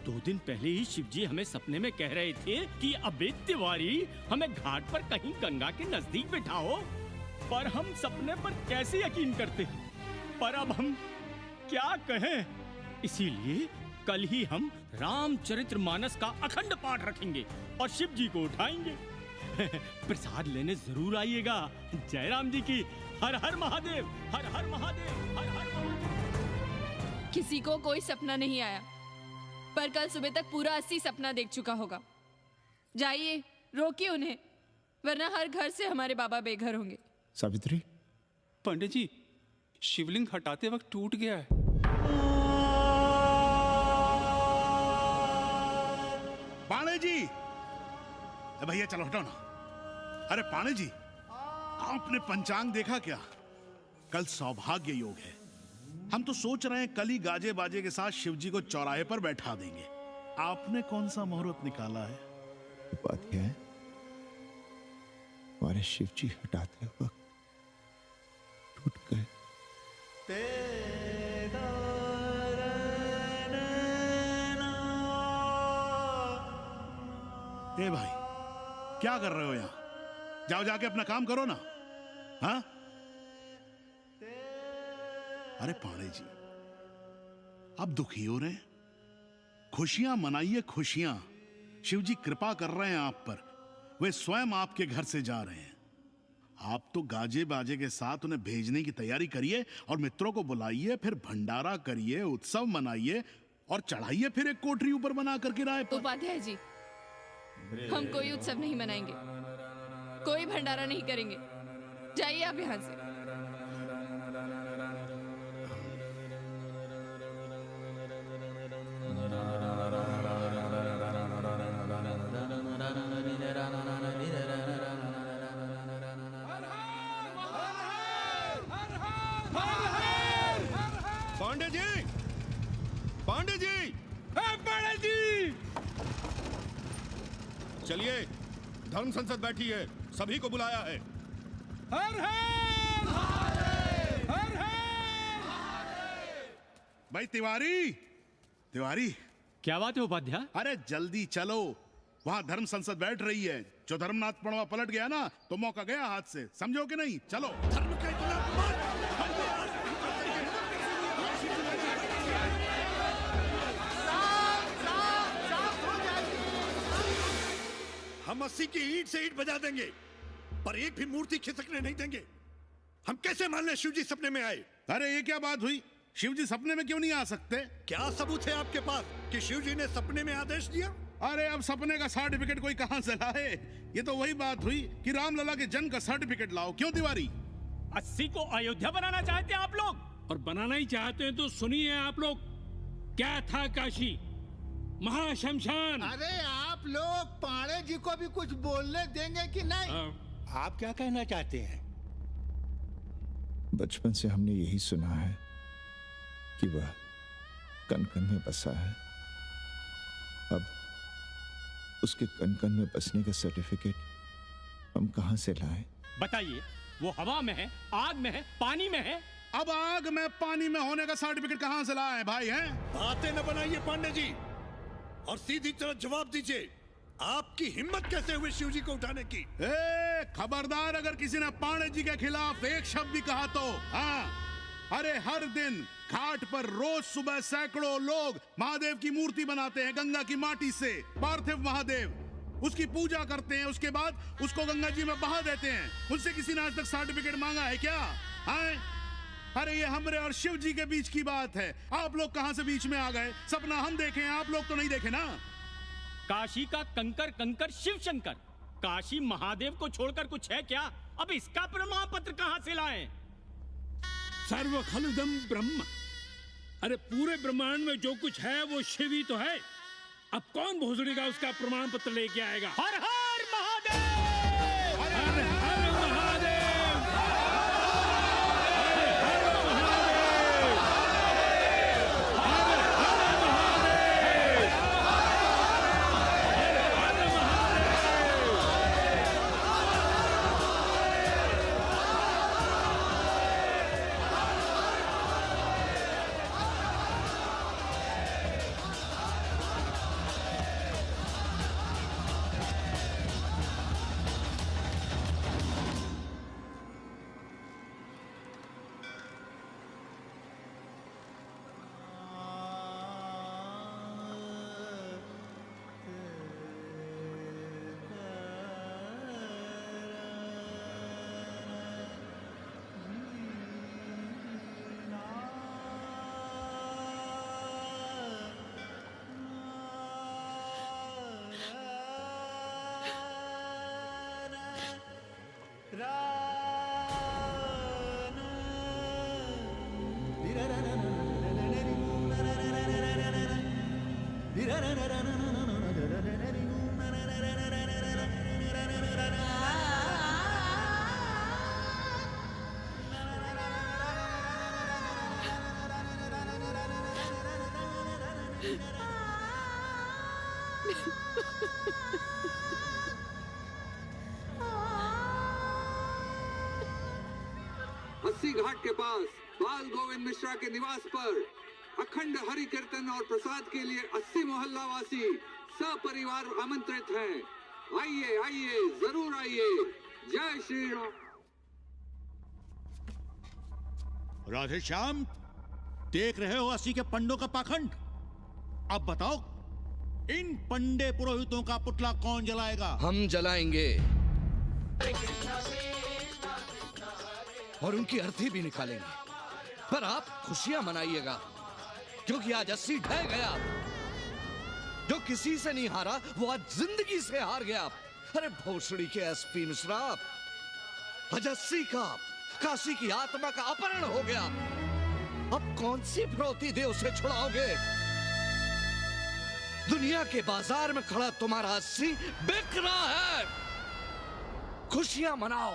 2 दिन पहले ही शिव जी हमें सपने में कह रहे थे कि अबे तिवारी हमें घाट पर कहीं गंगा के नजदीक बिठाओ, पर हम सपने पर कैसे यकीन करते। पर अब हम क्या कहें, इसीलिए कल ही हम रामचरितमानस का अखंड पाठ रखेंगे और शिव जी को उठाएंगे। प्रसाद लेने जरूर आइएगा। जय राम जी की। हर हर महादेव, हर हर महादेव, हर हर महादेव। किसी को कोई सपना नहीं आया, पर कल सुबह तक पूरा 80 सपना देख चुका होगा। जाइए, रोकिए उन्हें, वरना हर घर से हमारे बाबा बेघर होंगे। सावित्री, पंडित जी, शिवलिंग हटाते वक्त टूट गया है। पांडे जी, भैया चलो हटाओ ना। अरे पांडे जी, आपने पंचांग देखा क्या? कल सौभाग्य योग है। हम तो सोच रहे हैं कल ही गाजे बाजे के साथ शिव जी को चौराहे पर बैठा देंगे। आपने कौन सा मुहूर्त निकाला है? बात यह है, हमारे शिव जी हटाते वक्त टूट गए। ए भाई, क्या कर रहे हो यहाँ? जाओ जाके अपना काम करो ना। हाँ? अरे पांडे जी, अब दुखी हो रहे हैं? खुशियां मनाइए, खुशियां। शिव जी कृपा कर रहे हैं आप पर, वे स्वयं आपके घर से जा रहे हैं। आप तो गाजे बाजे के साथ उन्हें भेजने की तैयारी करिए और मित्रों को बुलाइए, फिर भंडारा करिए, उत्सव मनाइए और चढ़ाइए फिर एक कोठरी ऊपर बना कर किराए पर। उपाध्याय जी, हम कोई उत्सव नहीं मनाएंगे, कोई भंडारा नहीं करेंगे। जाइए आप यहाँ से। पांडे जी, पांडे जी, पांडे जी, चलिए, धर्म संसद बैठी है, सभी को बुलाया है। हर हर हर हर। भाई तिवारी, तिवारी, क्या बात है उपाध्याय? अरे जल्दी चलो, वहां धर्म संसद बैठ रही है। जो धर्मनाथ पड़वा पलट गया ना, तो मौका गया हाथ से, समझो कि नहीं? चलो। धर्म का इतना हम 80 की ईंट से ईंट बजा देंगे, पर एक भी मूर्ति खिसकने नहीं देंगे। हम कैसे मान लें शिव जी सपने में आए? अरे ये क्या बात हुई? शिव जी सपने में क्यों नहीं आ सकते? क्या सबूत है आपके पास कि शिव जी ने सपने में आदेश दिया? अरे अब सपने का सर्टिफिकेट कोई कहां से लाए? ये तो वही बात हुई कि रामलला के जन्म का सर्टिफिकेट लाओ। क्यों तिवारी? 80 को अयोध्या बनाना चाहते हैं आप लोग? और बनाना ही चाहते हैं तो सुनिए आप लोग, क्या था काशी महाशमशान। अरे आप लोग पांडे जी को भी कुछ बोलने देंगे कि नहीं? आप क्या कहना चाहते हैं? बचपन से हमने यही सुना है कि वह कण कण में बसा है। अब उसके कण कण में बसने का सर्टिफिकेट हम कहां से लाएं? बताइए, वो हवा में है, आग में है, पानी में है। अब आग में पानी में होने का सर्टिफिकेट कहां से लाए भाई? हैं? बातें न बनाइए पांडे जी, और सीधी तरह जवाब दीजिए, आपकी हिम्मत कैसे हुई शिव जी को उठाने की? खबरदार, अगर किसी ने पांडे जी के खिलाफ एक शब्द भी कहा तो। हाँ, अरे हर दिन घाट पर रोज सुबह सैकड़ों लोग महादेव की मूर्ति बनाते हैं गंगा की माटी से, पार्थिव महादेव। उसकी पूजा करते हैं, उसके बाद उसको गंगा जी में बहा देते हैं। उनसे किसी ने आज तक सर्टिफिकेट मांगा है क्या? हैं? अरे ये हमरे और शिव जी के बीच की बात है। आप लोग कहां से बीच में आ गए? सपना हम देखे, आप लोग तो नहीं देखे ना। काशी का कंकर कंकर शिव शंकर, काशी महादेव को छोड़कर कुछ है क्या? अब इसका प्रमाण पत्र कहां से लाएं? सर्व खलुदम ब्रह्म। अरे पूरे ब्रह्मांड में जो कुछ है वो शिव ही तो है। अब कौन भोसड़ी का उसका प्रमाण पत्र लेके आएगा? हर हर महादेव! हर हर महादेव! अस्सी घाट के पास बाल गोविंद मिश्रा के निवास पर अखंड हरि कीर्तन और प्रसाद के लिए 80 मोहल्ला वासी सपरिवार आमंत्रित हैं। आइए आइए, जरूर आइए। जय श्री राम। राधे श्याम, देख रहे हो 80 के पंडों का पाखंड। अब बताओ, इन पंडे पुरोहितों का पुतला कौन जलाएगा? हम जलाएंगे और उनकी अर्थी भी निकालेंगे। पर आप खुशियां मनाइएगा, क्योंकि आज 80 ढह गया। जो किसी से नहीं हारा वो आज जिंदगी से हार गया। अरे भोसड़ी के एसपी मिश्रा, आज 80 का काशी की आत्मा का अपहरण हो गया। अब कौन सी फिरौती दे उसे छुड़ाओगे? दुनिया के बाजार में खड़ा तुम्हारा 80 बिक रहा है। खुशियां मनाओ।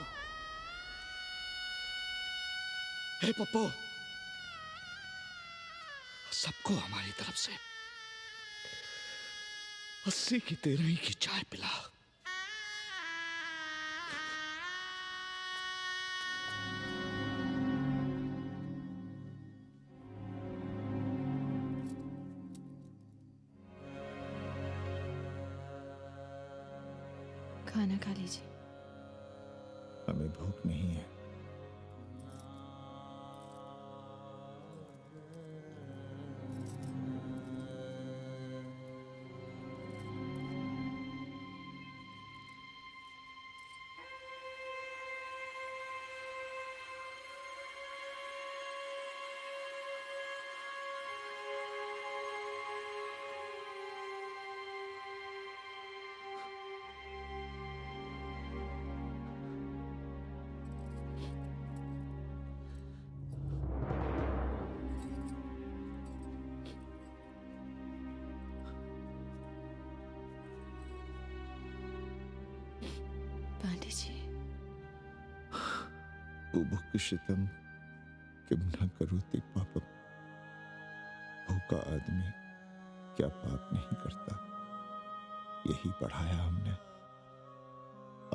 हे पप्पू, सबको हमारी तरफ से 80 की 13 की चाय पिला। खाना खा लीजिए। हमें भूख नहीं है। पांडे जी, बुभुक्षितम किम न करोति पापम। भूखा आदमी क्या पाप नहीं करता, यही पढ़ाया हमने।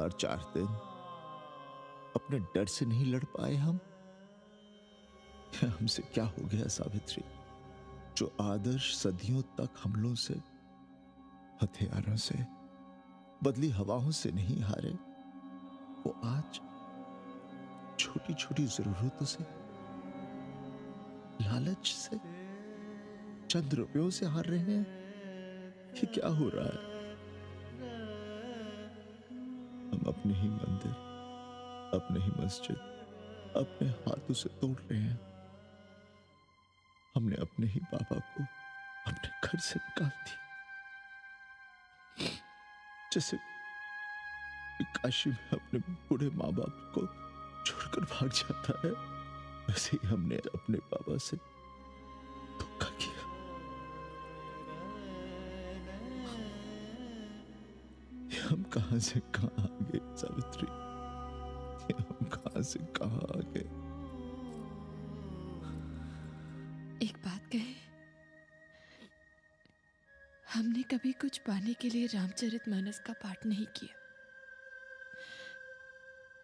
और 4 दिन अपने डर से नहीं लड़ पाए हम। हमसे क्या हो गया सावित्री? जो आदर्श सदियों तक हमलों से, हथियारों से, बदली हवाओं से नहीं हारे, वो आज छोटी छोटी जरूरतों से, लालच से, चंद रुपयों से हार रहे हैं। ये क्या हो रहा है? हम अपने ही मंदिर, अपने ही मस्जिद अपने हाथों से तोड़ रहे हैं। हमने अपने ही बाबा को अपने घर से निकाल दिया। जैसे काशी में अपने बूढ़े माँ बाप को छोड़कर भाग जाता है, वैसे ही हमने अपने बाबा से धोखा किया। हम कहां से कहां आ गए सावित्री, हम कहां से कहां आ गए। एक बात कहे, हमने कभी कुछ पाने के लिए रामचरितमानस का पाठ नहीं किया।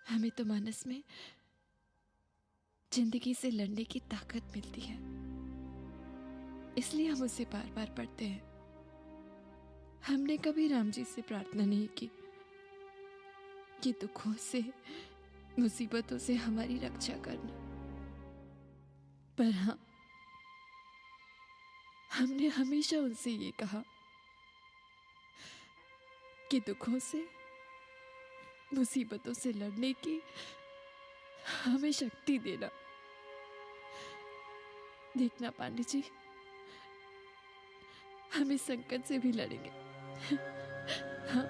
हमें तो मानस में जिंदगी से लड़ने की ताकत मिलती है, इसलिए हम उसे बार बार पढ़ते हैं। हमने कभी राम जी से प्रार्थना नहीं की कि दुखों से, मुसीबतों से हमारी रक्षा करना, पर हाँ, हमने हमेशा उनसे ये कहा कि दुखों से, मुसीबतों से लड़ने की हमें शक्ति देना। देखना पांडे जी, हम इस संकट से भी लड़ेंगे। हाँ।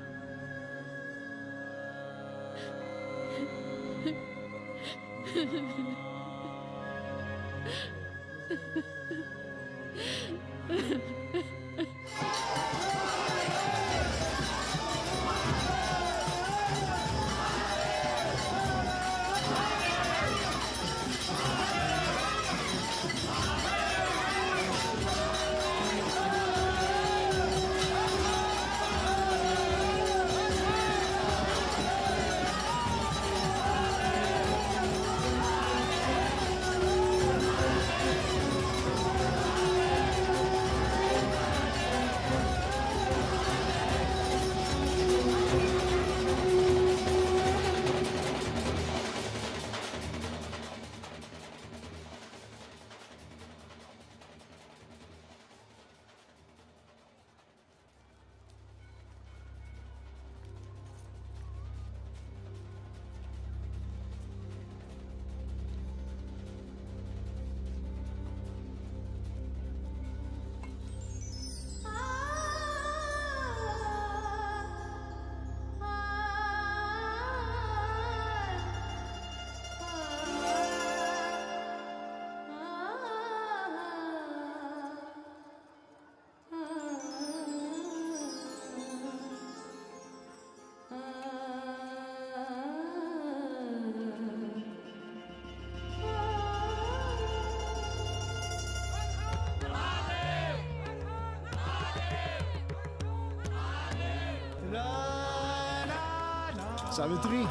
सावित्री,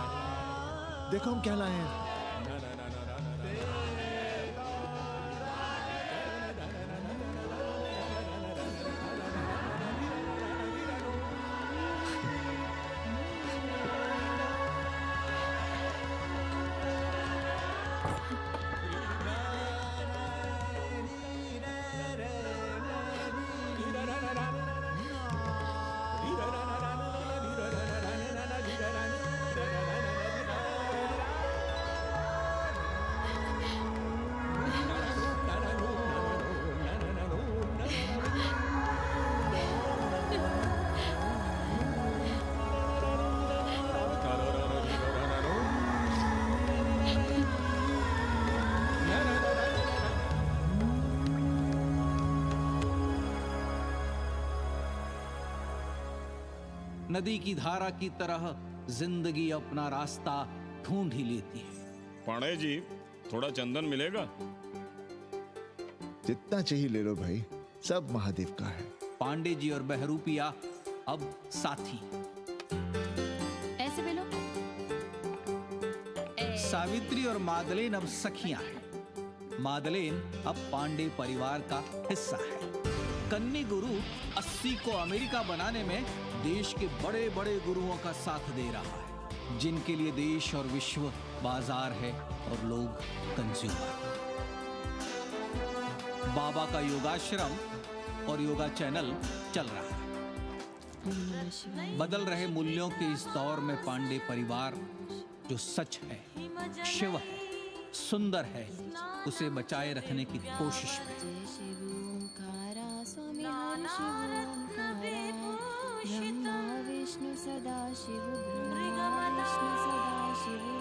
देखो हम क्या लाए हैं। नदी की धारा की तरह जिंदगी अपना रास्ता ढूंढ ही लेती है। पांडे जी, थोड़ा चंदन मिलेगा? जितना चाहिए ले लो भाई, सब महादेव का है। पांडे जी और बहरूपिया अब साथी। ऐसे भी लो। सावित्री और मादलेन अब सखियां हैं। मादलेन अब पांडे परिवार का हिस्सा है। कन्नी गुरु 80 को अमेरिका बनाने में देश के बड़े बड़े गुरुओं का साथ दे रहा है, जिनके लिए देश और विश्व बाजार है और लोग कंज्यूमर। बाबा का योगाश्रम और योगा चैनल चल रहा है। बदल रहे मूल्यों के इस दौर में पांडे परिवार जो सच है, शिव है, सुंदर है, उसे बचाए रखने की कोशिश में। ब्रह्मा विष्णु सदा शिव, ब्रह्मा विष्णु सदा शिव।